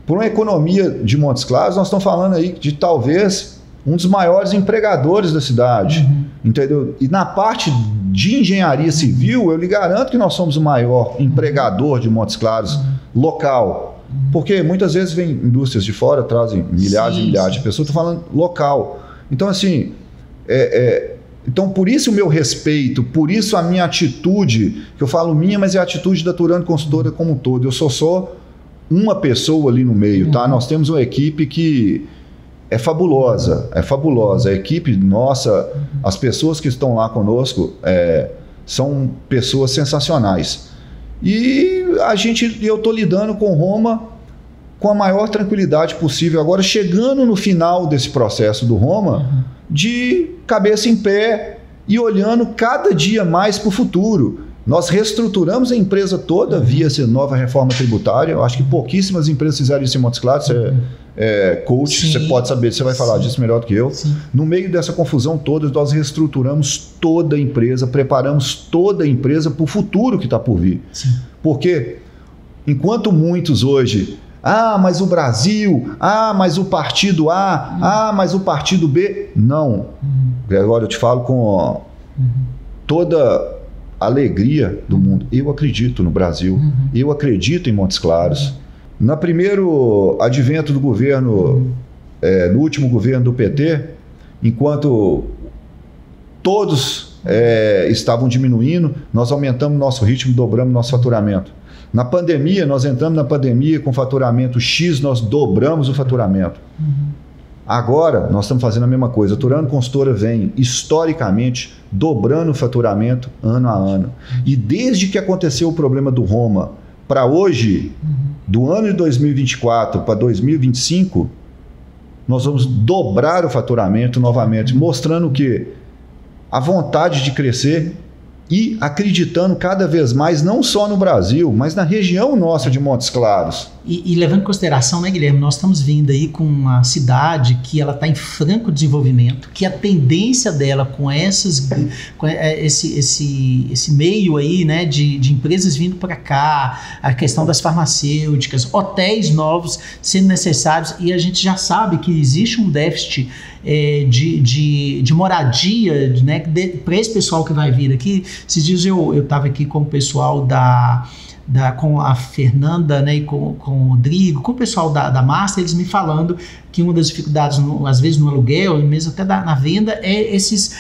Por uma economia de Montes Claros, nós estamos falando aí de talvez um dos maiores empregadores da cidade, entendeu? E na parte de engenharia civil, eu lhe garanto que nós somos o maior empregador de Montes Claros local. Porque muitas vezes vem indústrias de fora, trazem milhares e milhares de pessoas, estou falando local. Então, assim, então, por isso o meu respeito, por isso a minha atitude, que eu falo minha, mas é a atitude da Turano Consultora como um todo. Eu sou só uma pessoa ali no meio, tá? Nós temos uma equipe que é fabulosa. A equipe nossa, as pessoas que estão lá conosco, são pessoas sensacionais. E eu estou lidando com Roma com a maior tranquilidade possível. Agora, chegando no final desse processo do Roma, de cabeça em pé e olhando cada dia mais para o futuro. Nós reestruturamos a empresa toda via essa nova reforma tributária. Eu acho que pouquíssimas empresas fizeram isso em Montes Claros. Você coach, você pode saber, você vai falar disso melhor do que eu. No meio dessa confusão toda, nós reestruturamos toda a empresa, preparamos toda a empresa para o futuro que está por vir. Porque enquanto muitos hoje... mas o Brasil, mas o partido A, mas o partido B. Não. Agora eu te falo com toda a alegria do mundo. Eu acredito no Brasil. Eu acredito em Montes Claros. No primeiro advento do governo, no último governo do PT, enquanto todos estavam diminuindo, nós aumentamos nosso ritmo, dobramos nosso faturamento. Na pandemia, nós entramos na pandemia com faturamento X, nós dobramos o faturamento. Agora, nós estamos fazendo a mesma coisa. A Turano Consultora vem, historicamente, dobrando o faturamento ano a ano. E desde que aconteceu o problema do Roma para hoje, do ano de 2024 para 2025, nós vamos dobrar o faturamento novamente, mostrando que a vontade de crescer e acreditando cada vez mais, não só no Brasil, mas na região nossa de Montes Claros. E levando em consideração, né, Guilherme, nós estamos vindo aí com uma cidade que ela está em franco desenvolvimento, que a tendência dela com esse meio aí, né, de empresas vindo para cá, a questão das farmacêuticas, hotéis novos sendo necessários, e a gente já sabe que existe um déficit de moradia, né, para esse pessoal que vai vir aqui. Esses dias eu estava aqui com o pessoal com a Fernanda, né, e com o Rodrigo, com o pessoal da Master, eles me falando que uma das dificuldades, às vezes no aluguel, mesmo até na venda, é esses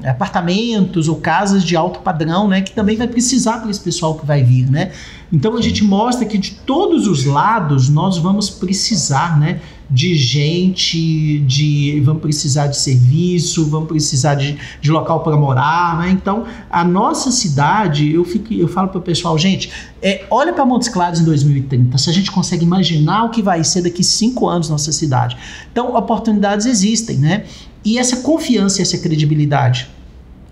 apartamentos ou casas de alto padrão, né, que também vai precisar para esse pessoal que vai vir, né? Então a gente mostra que de todos os lados nós vamos precisar, né, de gente, vamos precisar de serviço, vamos precisar de local para morar, né? Então a nossa cidade, eu falo para o pessoal, gente, olha para Montes Claros em 2030, se a gente consegue imaginar o que vai ser daqui 5 anos nossa cidade. Então oportunidades existem, né? E essa confiança, essa credibilidade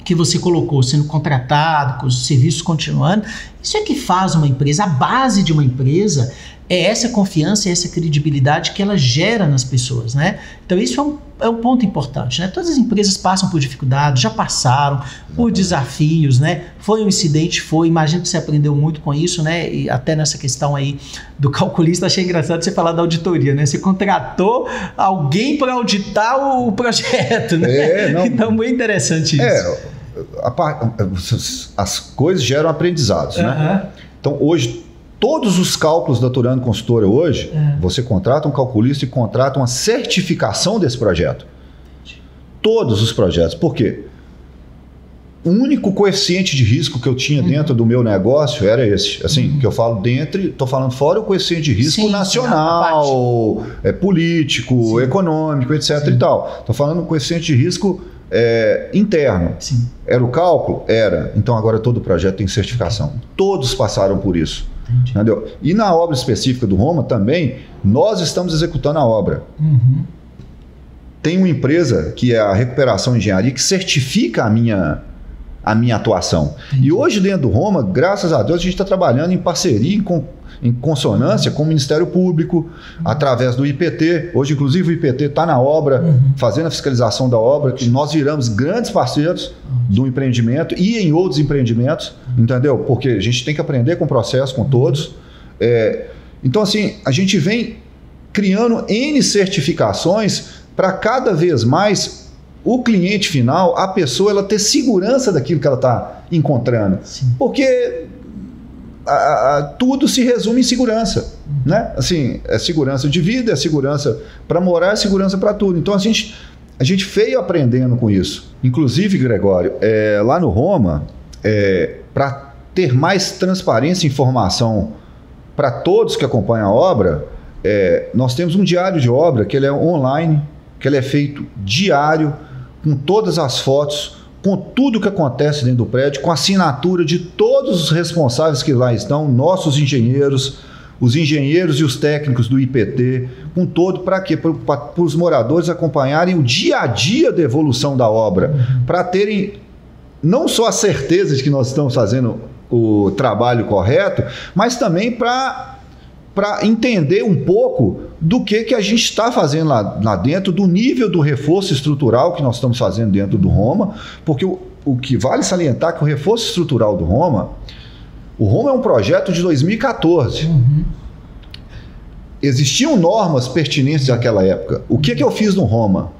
que você colocou, sendo contratado, com os serviços continuando, isso é que faz uma empresa. A base de uma empresa é essa confiança e essa credibilidade que ela gera nas pessoas, né? Então isso é um ponto importante, né? Todas as empresas passam por dificuldades, já passaram por desafios, né? Foi um incidente, imagino que você aprendeu muito com isso, né? E até nessa questão aí do calculista, achei engraçado você falar da auditoria, né? Você contratou alguém para auditar o projeto, né? Então, muito interessante isso. As coisas geram aprendizados, né? Então, hoje, todos os cálculos da Turano Consultora hoje, você contrata um calculista e contrata uma certificação desse projeto. Todos os projetos. Por quê? O único coeficiente de risco que eu tinha dentro do meu negócio era esse. Assim, que eu falo dentro, estou falando fora o coeficiente de risco nacional, político, econômico, etc. e tal. Estou falando coeficiente de risco interno. Era o cálculo? Era. Então agora todo o projeto tem certificação. Todos passaram por isso. Entendeu? E na obra específica do Roma também, nós estamos executando a obra. Tem uma empresa que é a Recuperação Engenharia que certifica a minha a minha atuação. E hoje dentro do Roma, graças a Deus, a gente está trabalhando em parceria, em consonância com o Ministério Público, através do IPT. Hoje, inclusive, o IPT está na obra, fazendo a fiscalização da obra, que nós viramos grandes parceiros do empreendimento e em outros empreendimentos, entendeu? Porque a gente tem que aprender com o processo, com todos. Então, assim, a gente vem criando N certificações para cada vez mais o cliente final, a pessoa, ela ter segurança daquilo que ela está encontrando. Sim. Porque tudo se resume em segurança, né? Assim, é segurança de vida, é segurança para morar, é segurança para tudo. Então a gente veio aprendendo com isso. Inclusive, Gregório, lá no Roma, para ter mais transparência e informação para todos que acompanham a obra, nós temos um diário de obra que ele é online, que ele é feito diário, com todas as fotos, com tudo que acontece dentro do prédio, com a assinatura de todos os responsáveis que lá estão, nossos engenheiros, os engenheiros e os técnicos do IPT, com todo, para quê? Para os moradores acompanharem o dia a dia da evolução da obra, para terem não só a certeza de que nós estamos fazendo o trabalho correto, mas também para entender um pouco do que a gente está fazendo lá dentro, do nível do reforço estrutural que nós estamos fazendo dentro do Roma, porque o que vale salientar é que o reforço estrutural do Roma, o Roma é um projeto de 2014. Existiam normas pertinentes àquela época. O que eu fiz no Roma?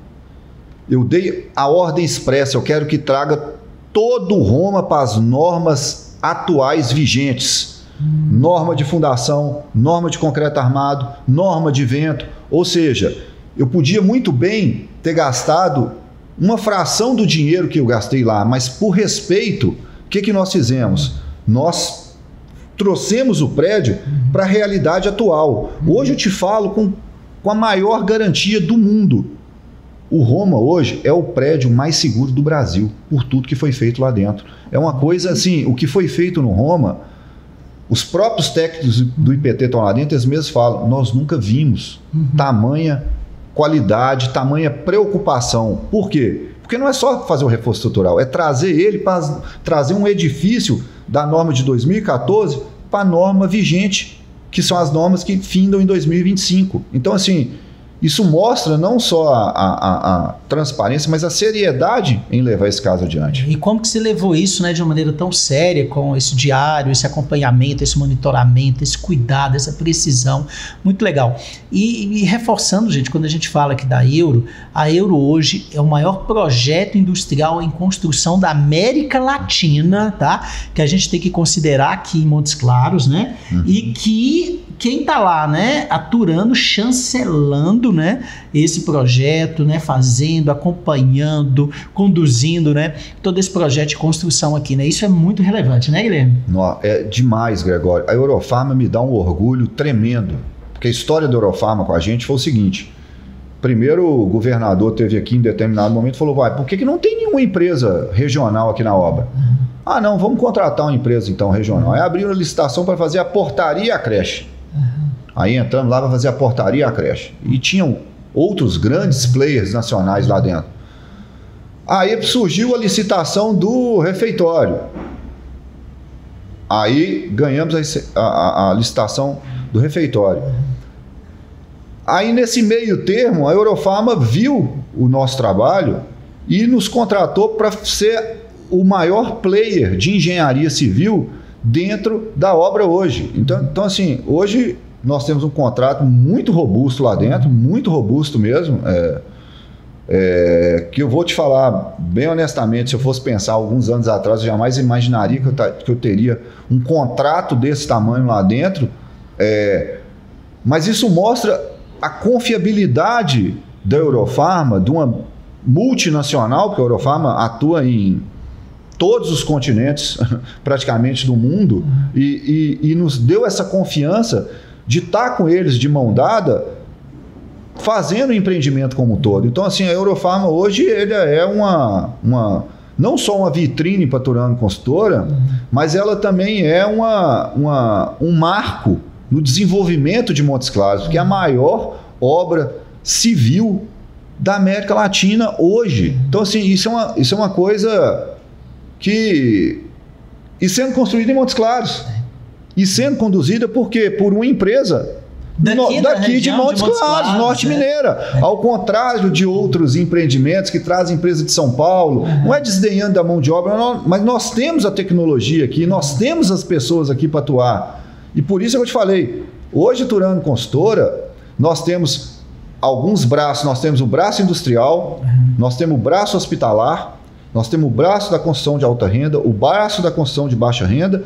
Eu dei a ordem expressa, eu quero que traga todo o Roma para as normas atuais vigentes. Norma de fundação, norma de concreto armado, norma de vento. Ou seja, eu podia muito bem ter gastado uma fração do dinheiro que eu gastei lá, mas por respeito, o que nós fizemos? Nós trouxemos o prédio para a realidade atual. Hoje eu te falo com a maior garantia do mundo. O Roma hoje é o prédio mais seguro do Brasil, por tudo que foi feito lá dentro. É uma coisa assim, o que foi feito no Roma, os próprios técnicos do IPT estão lá dentro, eles mesmos falam, nós nunca vimos tamanha qualidade, tamanha preocupação. Por quê? Porque não é só fazer o reforço estrutural, é trazer ele para trazer um edifício da norma de 2014 para a norma vigente, que são as normas que findam em 2025. Então, assim, isso mostra não só a transparência, mas a seriedade em levar esse caso adiante. E como que você levou isso, né, de uma maneira tão séria, com esse diário, esse acompanhamento, esse monitoramento, esse cuidado, essa precisão, muito legal. E reforçando, gente, quando a gente fala aqui da Euro, a Euro hoje é o maior projeto industrial em construção da América Latina, tá? Que a gente tem que considerar aqui em Montes Claros, né? E que quem está lá, né, aturando, chancelando, né, esse projeto, né, fazendo, acompanhando, conduzindo, né, todo esse projeto de construção aqui, né, isso é muito relevante, né, Guilherme? Não, é demais, Gregório. A Eurofarma me dá um orgulho tremendo, porque a história da Eurofarma com a gente foi o seguinte: primeiro o governador teve aqui em determinado momento e falou, por que não tem nenhuma empresa regional aqui na obra? Ah, não, vamos contratar uma empresa então regional. Aí abriram a licitação para fazer a portaria e a creche. Aí entramos lá para fazer a portaria e a creche. E tinham outros grandes players nacionais lá dentro. Aí surgiu a licitação do refeitório. Aí ganhamos a licitação do refeitório. Aí nesse meio termo, a Eurofarma viu o nosso trabalho e nos contratou para ser o maior player de engenharia civil dentro da obra hoje. Então assim, hoje nós temos um contrato muito robusto lá dentro, muito robusto mesmo, que eu vou te falar bem honestamente, se eu fosse pensar alguns anos atrás, eu jamais imaginaria que eu teria um contrato desse tamanho lá dentro, mas isso mostra a confiabilidade da Eurofarma, de uma multinacional, porque a Eurofarma atua em todos os continentes praticamente do mundo, e nos deu essa confiança de estar com eles de mão dada, fazendo o empreendimento como um todo. Então, assim, a Eurofarma hoje ele é não só uma vitrine para a Turano Consultora, mas ela também é um marco no desenvolvimento de Montes Claros, que é a maior obra civil da América Latina hoje. Então, assim, isso é uma coisa e sendo construída em Montes Claros. E sendo conduzida por quê? Por uma empresa daqui de Montes Claros, Norte Mineira. Ao contrário de outros empreendimentos que trazem empresa de São Paulo, não é desdenhando da mão de obra, mas nós temos a tecnologia aqui, nós temos as pessoas aqui para atuar. E por isso que eu te falei, hoje, Turano Consultora, nós temos alguns braços, nós temos o braço industrial, nós temos o braço hospitalar, nós temos o braço da construção de alta renda, o braço da construção de baixa renda,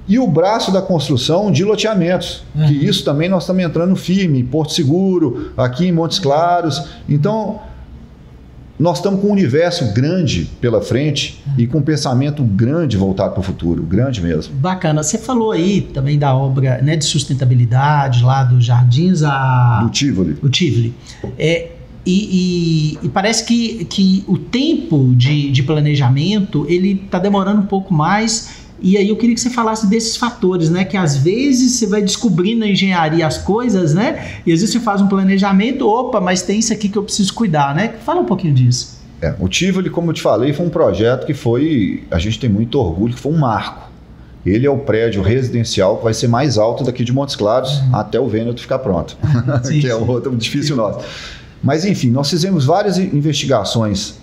e o braço da construção de loteamentos, que isso também nós estamos entrando firme, em Porto Seguro, aqui em Montes Claros. Então, nós estamos com um universo grande pela frente e com um pensamento grande voltado para o futuro, grande mesmo. Bacana. Você falou aí também da obra, né, de sustentabilidade lá dos Jardins do Tivoli. O Tivoli. E parece que o tempo de planejamento ele está demorando um pouco mais. E aí eu queria que você falasse desses fatores, né? Que às vezes você vai descobrindo na engenharia as coisas, né? E às vezes você faz um planejamento, opa, mas tem isso aqui que eu preciso cuidar, né? Fala um pouquinho disso. O Tivoli, como eu te falei, foi um projeto que a gente tem muito orgulho, que foi um marco. Ele é o prédio residencial que vai ser mais alto daqui de Montes Claros até o Vêneto ficar pronto, que é um outro difícil nosso. Mas enfim, nós fizemos várias investigações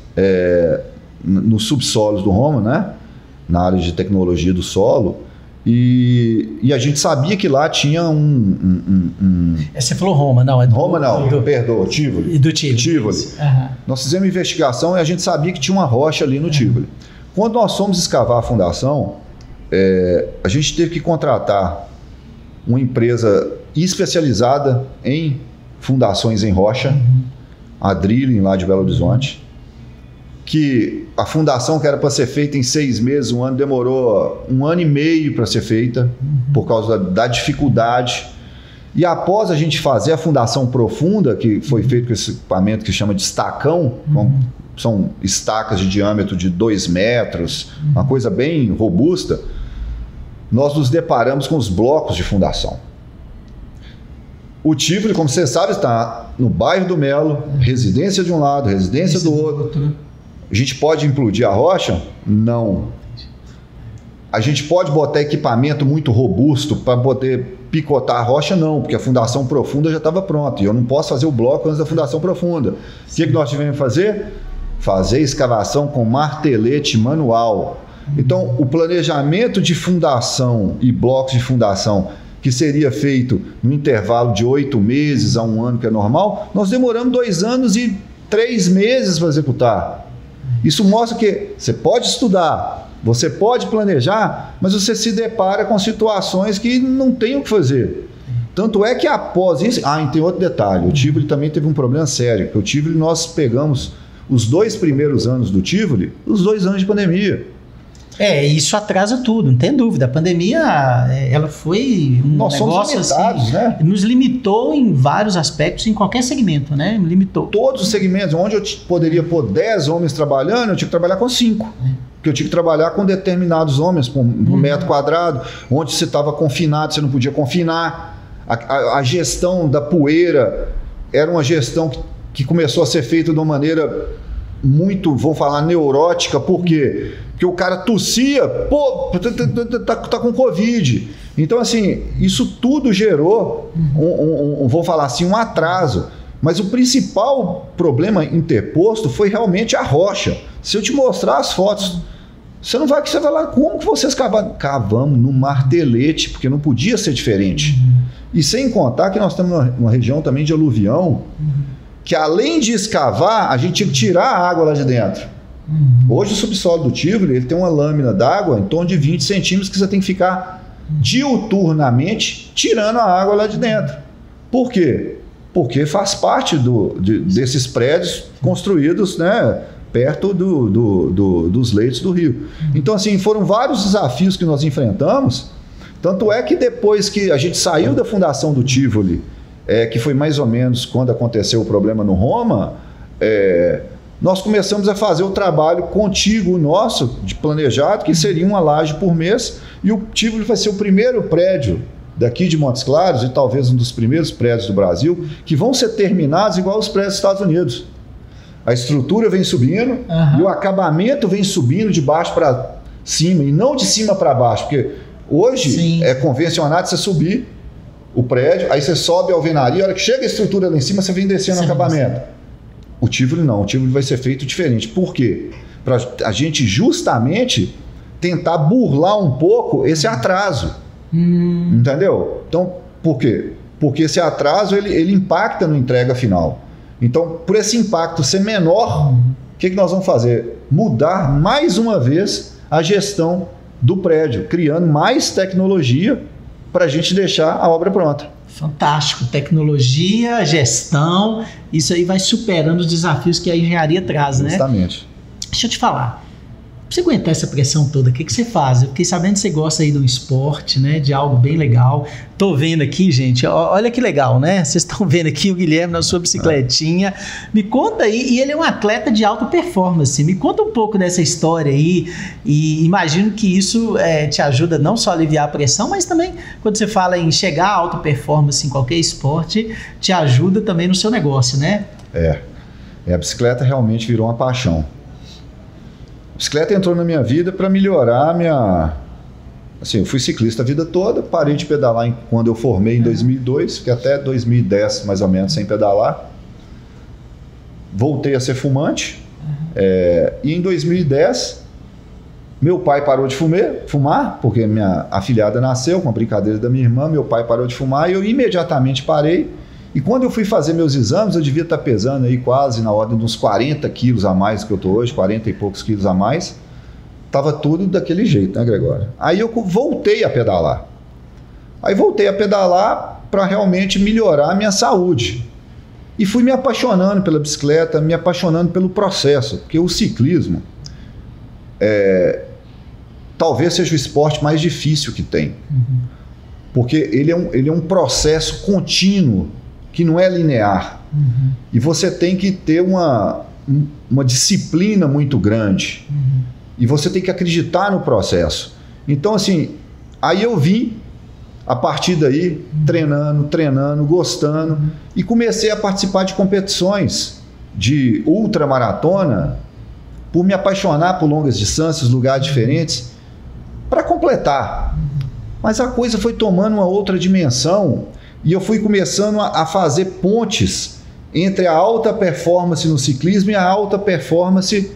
nos subsolos do Roma, né? Na área de tecnologia do solo, e a gente sabia que lá tinha Você falou Roma, não? Roma não, perdoa, Tivoli. Do Tivoli. Nós fizemos investigação e a gente sabia que tinha uma rocha ali no Tivoli. Quando nós fomos escavar a fundação, a gente teve que contratar uma empresa especializada em fundações em rocha, a Drilling lá de Belo Horizonte, que a fundação que era para ser feita em 6 meses, um ano, demorou 1 ano e meio para ser feita, por causa da dificuldade. E após a gente fazer a fundação profunda, que foi feito com esse equipamento que chama de estacão, são estacas de diâmetro de 2 metros, uma coisa bem robusta, nós nos deparamos com os blocos de fundação. O Tivoli, como você sabe, está no bairro do Melo, residência de um lado, residência do outro. A gente pode implodir a rocha? Não. A gente pode botar equipamento muito robusto para poder picotar a rocha? Não, porque a fundação profunda já estava pronta e eu não posso fazer o bloco antes da fundação profunda. O que nós tivemos que fazer? Fazer escavação com martelete manual. Então, o planejamento de fundação e blocos de fundação que seria feito no intervalo de 8 meses a 1 ano, que é normal, nós demoramos 2 anos e 3 meses para executar. Isso mostra que você pode estudar, você pode planejar, mas você se depara com situações que não tem o que fazer. Tanto é que após isso... e tem outro detalhe, o Tivoli também teve um problema sério, porque o Tivoli nós pegamos os 2 primeiros anos do Tivoli, os 2 anos de pandemia. Isso atrasa tudo, não tem dúvida. A pandemia, ela foi nós negócio somos limitados, assim, né? Nos limitou em vários aspectos, em qualquer segmento, né? Limitou. Todos os segmentos, onde eu poderia pôr 10 homens trabalhando, eu tinha que trabalhar com 5. Porque eu tinha que trabalhar com determinados homens por metro quadrado, onde você estava confinado, você não podia confinar. A gestão da poeira era uma gestão que começou a ser feita de uma maneira muito, vamos falar, neurótica. Por quê? Porque o cara tossia, tá com Covid. Então, assim, isso tudo gerou, vou falar assim, um atraso. Mas o principal problema interposto foi realmente a rocha. Se eu te mostrar as fotos, você vai lá, como que vocês cavaram? Cavamos no martelete, porque não podia ser diferente. E sem contar que nós estamos numa região também de aluvião, que além de escavar, a gente tinha que tirar a água lá de dentro. Hoje o subsolo do Tivoli, ele tem uma lâmina d'água em torno de 20 centímetros que você tem que ficar diuturnamente tirando a água lá de dentro. Por quê? Porque faz parte desses prédios construídos, né, perto dos leitos do rio. Então, assim, foram vários desafios que nós enfrentamos. Tanto é que depois que a gente saiu da fundação do Tivoli, que foi mais ou menos quando aconteceu o problema no Roma, nós começamos a fazer o trabalho contíguo nosso, de planejado, que seria uma laje por mês, e o Tivoli vai ser o primeiro prédio daqui de Montes Claros, e talvez um dos primeiros prédios do Brasil, que vão ser terminados igual os prédios dos Estados Unidos. A estrutura vem subindo, e o acabamento vem subindo de baixo cima e não de cima para baixo, porque hoje Sim. é convencionado você subir o prédio, aí você sobe a alvenaria, a hora que chega a estrutura lá em cima, você vem descendo o acabamento. O Tivoli não, o Tivoli vai ser feito diferente. Por quê? Para a gente justamente tentar burlar um pouco esse atraso. Entendeu? Então, por quê? Porque esse atraso ele impacta na entrega final. Então, por esse impacto ser menor, o que nós vamos fazer? Mudar mais uma vez a gestão do prédio, criando mais tecnologia para a gente deixar a obra pronta. Fantástico. Tecnologia, gestão, isso aí vai superando os desafios que a engenharia traz, né? Justamente. Deixa eu te falar. Pra você aguentar essa pressão toda, o que você faz? Eu fiquei sabendo que você gosta aí do esporte, né? De algo bem legal. Tô vendo aqui, gente, olha que legal, né? Vocês estão vendo aqui o Guilherme na sua bicicletinha. Me conta aí, e ele é um atleta de alta performance. Me conta um pouco dessa história aí. E imagino que isso te ajuda não só a aliviar a pressão, mas também quando você fala em chegar a alta performance em qualquer esporte, te ajuda também no seu negócio, né? A bicicleta realmente virou uma paixão. A bicicleta entrou na minha vida para melhorar a minha... Assim, eu fui ciclista a vida toda, parei de pedalar quando eu formei em 2002, fiquei até 2010 mais ou menos sem pedalar. Voltei a ser fumante. E em 2010, meu pai parou de fumar, porque minha afilhada nasceu com a brincadeira da minha irmã, meu pai parou de fumar e eu imediatamente parei. E quando eu fui fazer meus exames, eu devia estar pesando aí quase na ordem de uns 40 quilos a mais do que eu estou hoje, 40 e poucos quilos a mais. Tava tudo daquele jeito, né, Gregório? Aí eu voltei a pedalar. Para realmente melhorar a minha saúde. E fui me apaixonando pela bicicleta, me apaixonando pelo processo, porque o ciclismo talvez seja o esporte mais difícil que tem. Porque ele é um processo contínuo, que não é linear. E você tem que ter uma disciplina muito grande. E você tem que acreditar no processo. Então, assim, aí eu vim, a partir daí, treinando, gostando, e comecei a participar de competições de ultramaratona, por me apaixonar por longas distâncias, lugares diferentes, para completar. Mas a coisa foi tomando uma outra dimensão, e eu fui começando a fazer pontes entre a alta performance no ciclismo e a alta performance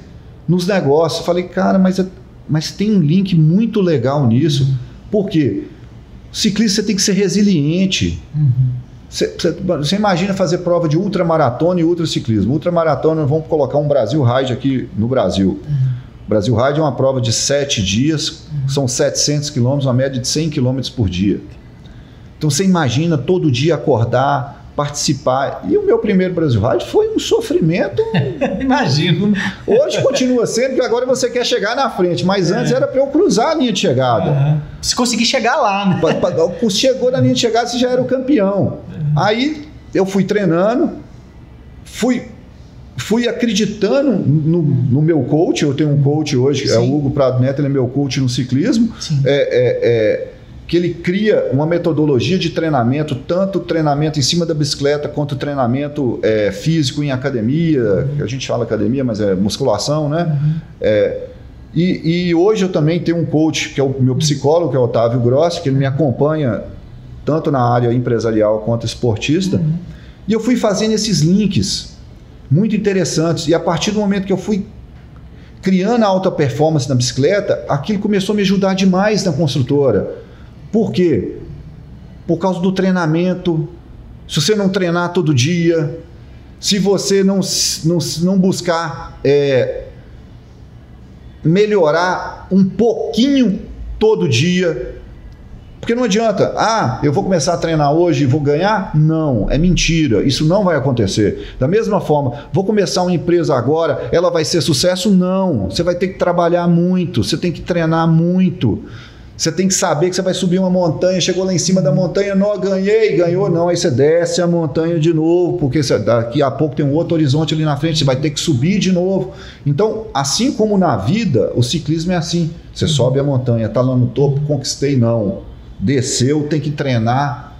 nos negócios. Falei, cara, mas tem um link muito legal nisso. Por quê? O ciclista você tem que ser resiliente. Você imagina fazer prova de ultramaratona e ultraciclismo. Ultramaratona, vamos colocar um Brasil Ride aqui no Brasil. O Brasil Ride é uma prova de 7 dias, são 700 quilômetros, uma média de 100 quilômetros por dia. Então você imagina todo dia acordar, participar. E o meu primeiro Brasil Ride foi um sofrimento. Imagino. Hoje continua sendo, porque agora você quer chegar na frente, mas antes era para eu cruzar a linha de chegada. Se conseguir chegar lá, né? Chegou na linha de chegada, você já era o campeão. Aí eu fui treinando, fui acreditando no meu coach. Eu tenho um coach hoje, é o Hugo Prado Neto, ele é meu coach no ciclismo. Que ele cria uma metodologia de treinamento, tanto treinamento em cima da bicicleta, quanto treinamento físico em academia, que a gente fala academia, mas é musculação, né? E hoje eu também tenho um coach, que é o meu psicólogo, que é o Otávio Grossi, que ele me acompanha tanto na área empresarial quanto esportista. E eu fui fazendo esses links muito interessantes. E a partir do momento que eu fui criando a alta performance na bicicleta, aquilo começou a me ajudar demais na construtora. Por quê? Por causa do treinamento. Se você não treinar todo dia, se você não buscar melhorar um pouquinho todo dia, porque não adianta, eu vou começar a treinar hoje e vou ganhar? Não, é mentira, isso não vai acontecer. Da mesma forma, vou começar uma empresa agora, ela vai ser sucesso? Não, você vai ter que trabalhar muito, você tem que treinar muito. Você tem que saber que você vai subir uma montanha, chegou lá em cima da montanha, não, ganhou, não, aí você desce a montanha de novo, porque daqui a pouco tem um outro horizonte ali na frente, você vai ter que subir de novo. Então, assim como na vida, o ciclismo é assim, você sobe a montanha, está lá no topo, conquistei, não, desceu, tem que treinar,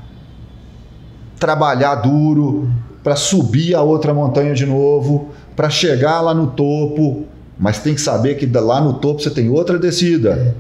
trabalhar duro, para subir a outra montanha de novo, para chegar lá no topo. Mas tem que saber que lá no topo você tem outra descida.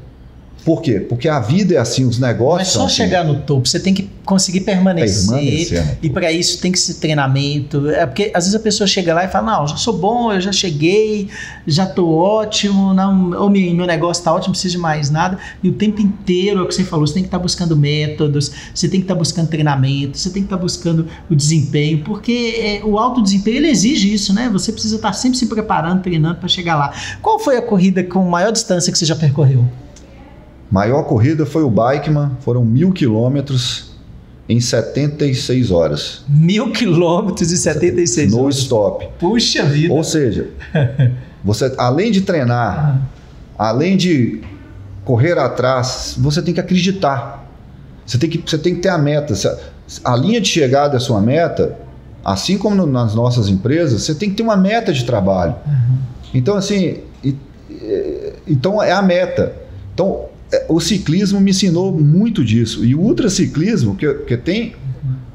Por quê? Porque a vida é assim, os negócios. Não é só chegar no topo, você tem que conseguir permanecer. E para isso tem que ser treinamento. É porque às vezes a pessoa chega lá e fala: não, já sou bom, eu já cheguei, já estou ótimo, não, meu negócio está ótimo, não preciso de mais nada. E o tempo inteiro, é o que você falou, você tem que estar buscando métodos, você tem que estar buscando treinamento, você tem que estar buscando o desempenho, porque o alto desempenho ele exige isso, né? Você precisa estar sempre se preparando, treinando para chegar lá. Qual foi a corrida com maior distância que você já percorreu? Maior corrida foi o Bikeman, foram 1.000 quilômetros em 76 horas. 1.000 quilômetros em 76 horas? No stop. Puxa vida! Ou seja, você além de treinar, além de correr atrás, você tem que acreditar. Você tem que ter a meta. A linha de chegada da sua meta, assim como nas nossas empresas, você tem que ter uma meta de trabalho. Então, assim, então é a meta. Então, o ciclismo me ensinou muito disso. E o ultraciclismo, que tem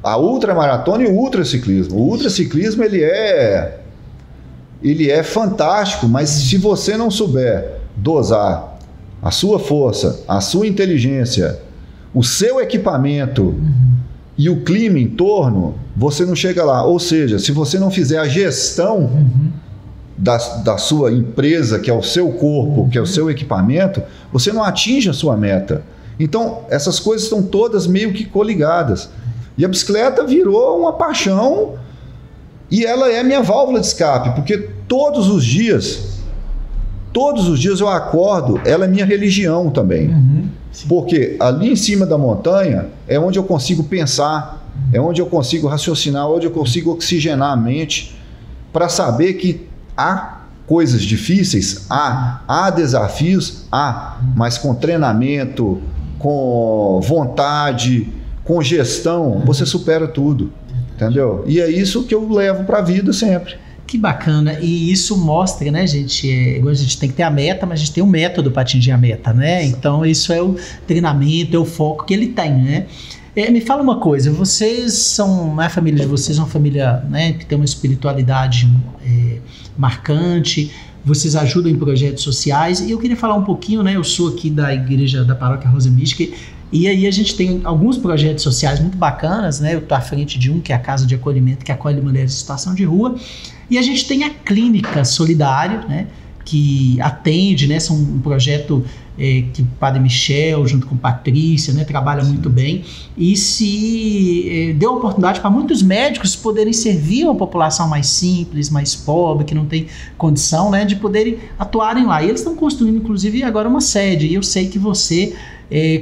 a ultramaratona e o ultraciclismo. O ultraciclismo, ele é fantástico, mas se você não souber dosar a sua força, a sua inteligência, o seu equipamento e o clima em torno, você não chega lá. Ou seja, se você não fizer a gestão da sua empresa, que é o seu corpo, que é o seu equipamento, você não atinge a sua meta. Então, essas coisas estão todas meio que coligadas. E a bicicleta virou uma paixão e ela é minha válvula de escape, porque todos os dias eu acordo, ela é minha religião também. Porque ali em cima da montanha é onde eu consigo pensar, é onde eu consigo raciocinar, onde eu consigo oxigenar a mente para saber que há coisas difíceis, há desafios, mas com treinamento, com vontade, com gestão, você supera tudo, entendeu? E é isso que eu levo para a vida sempre. Que bacana, e isso mostra, né, gente, a gente tem que ter a meta, mas a gente tem um método para atingir a meta, né? Então isso é o treinamento, é o foco que ele tem, né? Me fala uma coisa, vocês são, a família de vocês é uma família, né, que tem uma espiritualidade marcante, vocês ajudam em projetos sociais, e eu queria falar um pouquinho, né, eu sou aqui da igreja da Paróquia Rosa Mística, e aí a gente tem alguns projetos sociais muito bacanas, né, eu estou à frente de um, que é a Casa de Acolhimento, que acolhe mulheres em situação de rua, e a gente tem a Clínica Solidária, né, que atende, né, são um projeto que o Padre Michel, junto com Patrícia, né, trabalha muito bem, e se deu a oportunidade para muitos médicos poderem servir uma população mais simples, mais pobre, que não tem condição, né, de poderem atuarem lá. E eles estão construindo, inclusive, agora uma sede, e eu sei que você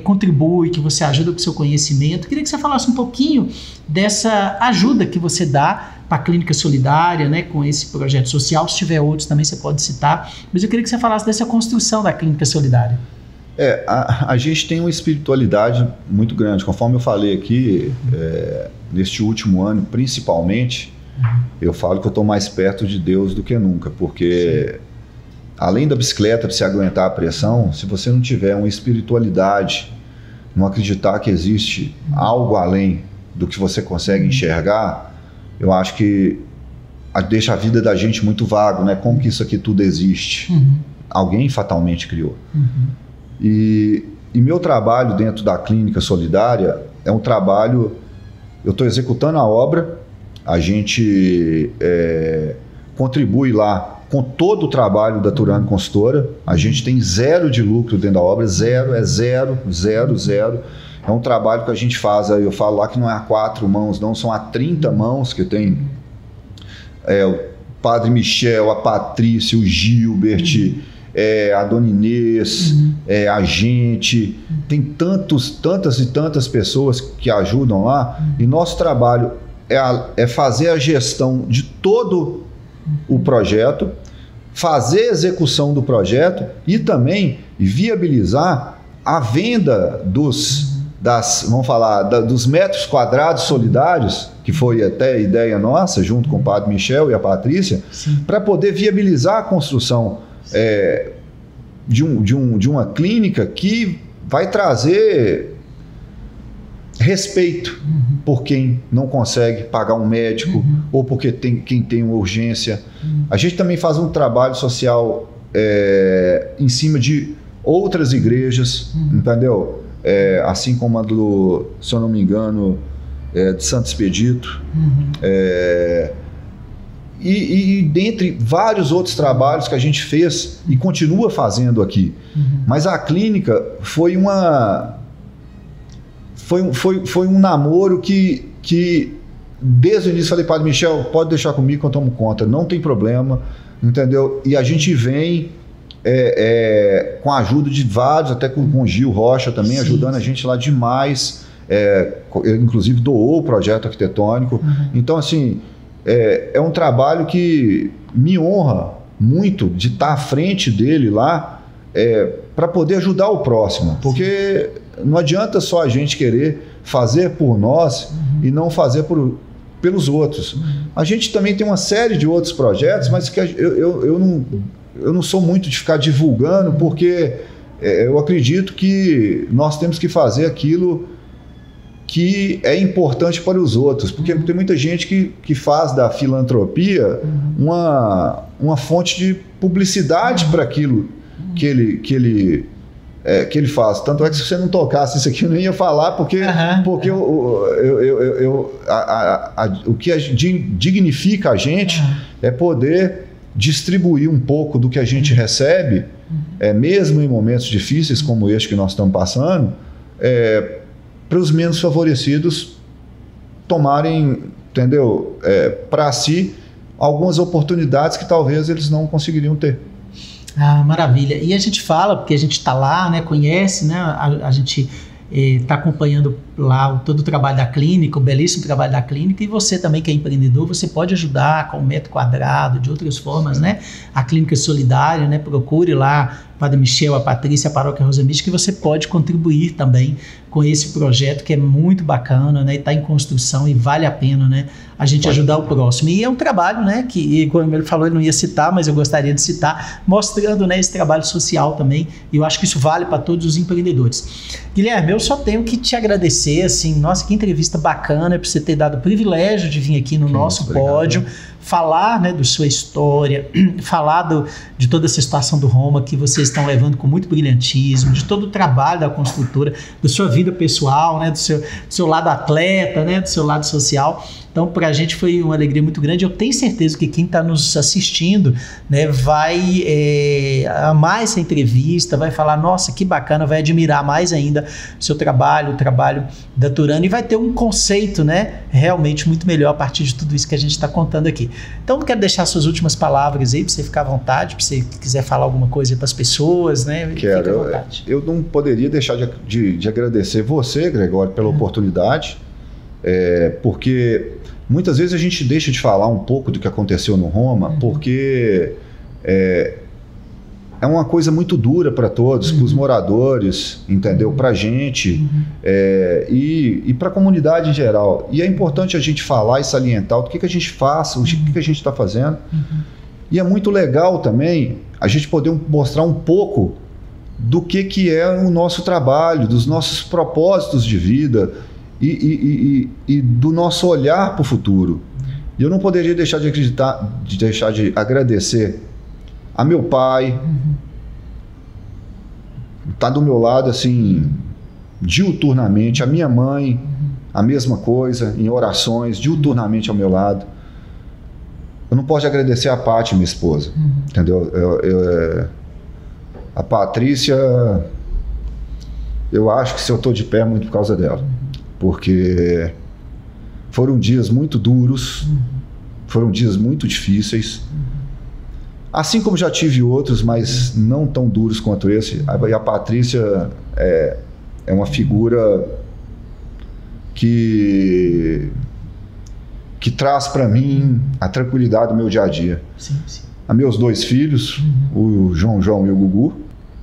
contribui, que você ajuda com o seu conhecimento. Queria que você falasse um pouquinho dessa ajuda que você dá para a Clínica Solidária, né, com esse projeto social. Se tiver outros também você pode citar, mas eu queria que você falasse dessa construção da Clínica Solidária. A gente tem uma espiritualidade muito grande, conforme eu falei aqui, neste último ano principalmente, eu falo que eu estou mais perto de Deus do que nunca, porque além da bicicleta para se aguentar a pressão, se você não tiver uma espiritualidade, não acreditar que existe algo além do que você consegue enxergar, eu acho que deixa a vida da gente muito vago, né? Como que isso aqui tudo existe? Alguém fatalmente criou. E meu trabalho dentro da Clínica Solidária é um trabalho... Eu estou executando a obra, a gente contribui lá com todo o trabalho da Turano Consultora, a gente tem 0 de lucro dentro da obra, 0, é 0, 0, 0. É um trabalho que a gente faz, eu falo lá que não é a 4 mãos, não, são a 30 mãos que tem o Padre Michel, a Patrícia, o Gilbert, a Dona Inês, a gente, tem tantas e tantas pessoas que ajudam lá, e nosso trabalho é fazer a gestão de todo o projeto, fazer a execução do projeto e também viabilizar a venda dos metros quadrados solidários, que foi até ideia nossa, junto com o Padre Michel e a Patrícia, para poder viabilizar a construção de uma clínica que vai trazer respeito por quem não consegue pagar um médico ou porque quem tem uma urgência. A gente também faz um trabalho social em cima de outras igrejas, entendeu? Assim como a do, se eu não me engano, de Santo Expedito. E dentre vários outros trabalhos que a gente fez e continua fazendo aqui. Mas a clínica foi um namoro que desde o início falei, Padre Michel, pode deixar comigo que eu tomo conta, não tem problema, entendeu? E a gente vem com a ajuda de vários, até com o Gil Rocha também, sim, ajudando a gente lá demais, inclusive doou o projeto arquitetônico. Então, assim, é um trabalho que me honra muito de estar à frente dele lá, para poder ajudar o próximo, porque não adianta só a gente querer fazer por nós e não fazer pelos outros. A gente também tem uma série de outros projetos, mas que eu não sou muito de ficar divulgando, porque eu acredito que nós temos que fazer aquilo que é importante para os outros, porque tem muita gente que faz da filantropia uma fonte de publicidade para aquilo que ele faz. Tanto é que se você não tocasse isso aqui, eu não ia falar, porque o que dignifica a gente é poder distribuir um pouco do que a gente recebe, mesmo em momentos difíceis como este que nós estamos passando, para os menos favorecidos tomarem, entendeu, para si algumas oportunidades que talvez eles não conseguiriam ter. Ah, maravilha. E a gente fala, porque a gente está lá, né, conhece, né, a gente está acompanhando lá todo o trabalho da clínica, o belíssimo trabalho da clínica, e você também que é empreendedor, você pode ajudar com o metro quadrado, de outras formas, né? A clínica solidária, né? Procure lá Padre Michel, a Patrícia, a Paróquia Rosa Mística, que você pode contribuir também com esse projeto que é muito bacana, né? E está em construção e vale a pena, né? A gente ajudar o próximo. E é um trabalho, né? Que, como ele falou, ele não ia citar, mas eu gostaria de citar, mostrando, né, esse trabalho social também. E eu acho que isso vale para todos os empreendedores. Guilherme, eu só tenho que te agradecer, assim, nossa, que entrevista bacana, por você ter dado o privilégio de vir aqui no nosso pódio, falar, né, da sua história, falar de toda essa situação do Roma que vocês estão levando com muito brilhantismo, de todo o trabalho da construtora, da sua vida pessoal, né, do seu lado atleta, né, do seu lado social. Então, para a gente foi uma alegria muito grande. Eu tenho certeza que quem está nos assistindo, né, vai amar essa entrevista, vai falar, nossa, que bacana, vai admirar mais ainda o seu trabalho, o trabalho da Turano, e vai ter um conceito, né, realmente muito melhor a partir de tudo isso que a gente está contando aqui. Então, eu quero deixar suas últimas palavras aí, para você ficar à vontade, para você quiser falar alguma coisa para as pessoas, né? Quero. Eu não poderia deixar de agradecer você, Gregório, pela oportunidade, porque muitas vezes a gente deixa de falar um pouco do que aconteceu no Roma, porque é uma coisa muito dura para todos, para os moradores, entendeu? Para a gente e para a comunidade em geral. E é importante a gente falar e salientar o que a gente faz, o que a gente está fazendo. E é muito legal também a gente poder mostrar um pouco do que é o nosso trabalho, dos nossos propósitos de vida e do nosso olhar para o futuro. E eu não poderia deixar de agradecer a meu pai, tá do meu lado assim diuturnamente, a minha mãe, a mesma coisa, em orações, diuturnamente ao meu lado. Eu não posso agradecer a Paty, minha esposa, entendeu? A Patrícia, eu acho que se eu estou de pé é muito por causa dela, porque foram dias muito duros, foram dias muito difíceis, assim como já tive outros, mas não tão duros quanto esse. E a Patrícia é uma figura que traz para mim a tranquilidade do meu dia a dia. Sim, sim. A meus dois filhos, o João e o Gugu.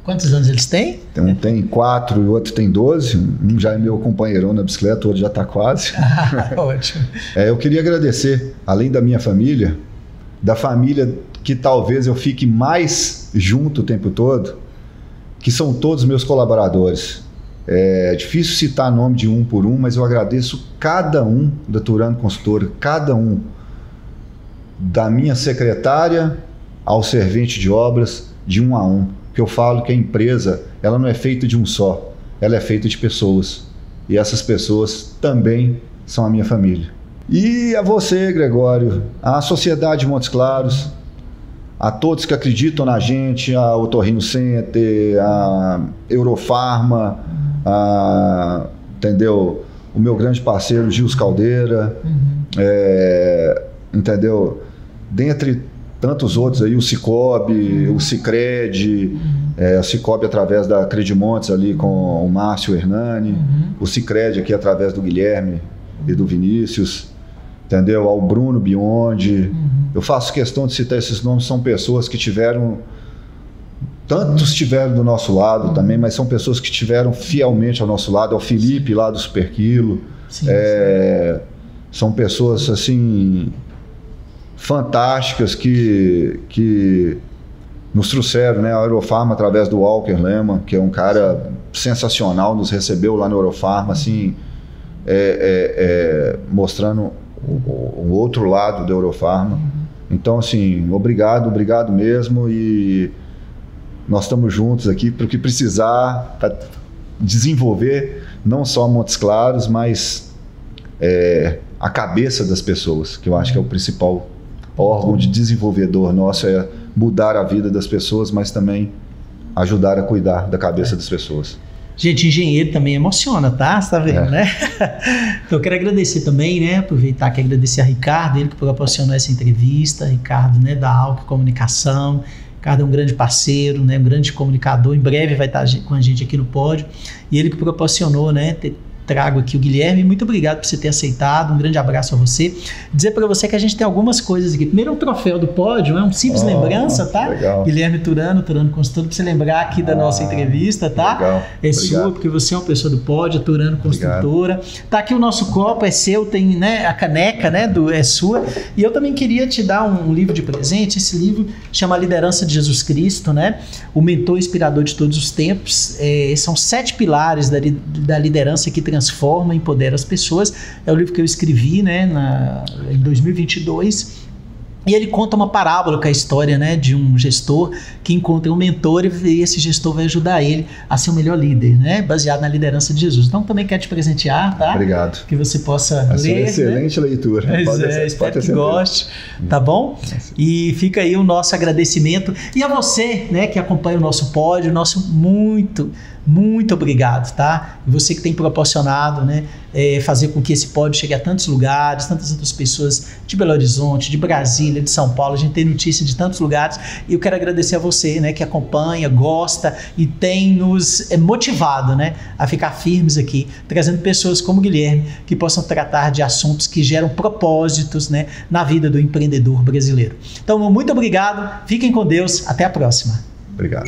Quantos anos eles têm? Um tem 4 e o outro tem 12. Um já é meu companheirão na bicicleta, o outro já está quase. Ótimo. Eu queria agradecer, além da minha família, da família que talvez eu fique mais junto o tempo todo, que são todos meus colaboradores. É difícil citar nome de um por um, mas eu agradeço cada um da Turano Consultora, cada um, da minha secretária ao servente de obras, de um a um. Que eu falo que a empresa, ela não é feita de um só, ela é feita de pessoas. E essas pessoas também são a minha família. E a você, Gregório, a Sociedade Montes Claros, a todos que acreditam na gente, a Otorrino Center, a Eurofarma, entendeu? O meu grande parceiro Gils Caldeira, entendeu? Dentre tantos outros aí, o Cicobi, o Cicred, a Cicobi através da Credimontes ali com o Márcio Hernani, o Cicred aqui através do Guilherme e do Vinícius, entendeu? Ao Bruno Biondi. Eu faço questão de citar esses nomes, são pessoas que tiveram, tantos estiveram do nosso lado também, mas são pessoas que estiveram fielmente ao nosso lado, ao Felipe lá do Super Quilo. Sim, são pessoas assim fantásticas que nos trouxeram, né? A Eurofarma através do Walker Lehmann, que é um cara sensacional, nos recebeu lá na Eurofarma, assim, mostrando o outro lado da Eurofarma. Então, assim, obrigado mesmo, e nós estamos juntos aqui para o que precisar, para desenvolver não só Montes Claros, mas a cabeça das pessoas, que eu acho que é o principal órgão de desenvolvedor nosso, é mudar a vida das pessoas, mas também ajudar a cuidar da cabeça das pessoas. Gente, engenheiro também emociona, tá? Você tá vendo, né? Então eu quero agradecer também, né? Aproveitar que agradecer a Ricardo, ele que proporcionou essa entrevista, Ricardo, né, da Alck Comunicação. Ricardo é um grande parceiro, né, um grande comunicador, em breve vai estar com a gente aqui no pódio, e ele que proporcionou, né, trago aqui o Guilherme. Muito obrigado por você ter aceitado, um grande abraço a você. Dizer para você que a gente tem algumas coisas aqui. Primeiro, o troféu do pódio, é uma simples lembrança, tá? Legal. Guilherme Turano Consultor, para você lembrar aqui da nossa entrevista, tá? Legal. É sua, porque você é uma pessoa do pódio, Turano Construtora. Obrigado. Tá aqui o nosso copo, é seu, tem, né, a caneca, né, é sua. E eu também queria te dar um livro de presente. Esse livro chama Liderança de Jesus Cristo, né? O mentor inspirador de todos os tempos. São 7 pilares da liderança que transforma e empodera as pessoas. É o livro que eu escrevi, né, em 2022, e ele conta uma parábola com a história, né, de um gestor que encontra um mentor, e esse gestor vai ajudar ele a ser o melhor líder, né, baseado na liderança de Jesus. Então também quero te presentear, tá? Obrigado. Que você possa ler. Uma excelente, né, leitura. Espero que goste, tá bom? E fica aí o nosso agradecimento. E a você, né, que acompanha o nosso pódio, nosso muito obrigado, tá? E você que tem proporcionado, né, fazer com que esse pódio chegue a tantos lugares, tantas outras pessoas de Belo Horizonte, de Brasília, de São Paulo. A gente tem notícia de tantos lugares, e eu quero agradecer a você, né, que acompanha, gosta e tem nos motivado, né, a ficar firmes aqui, trazendo pessoas como o Guilherme, que possam tratar de assuntos que geram propósitos, né, na vida do empreendedor brasileiro. Então, muito obrigado, fiquem com Deus, até a próxima. Obrigado.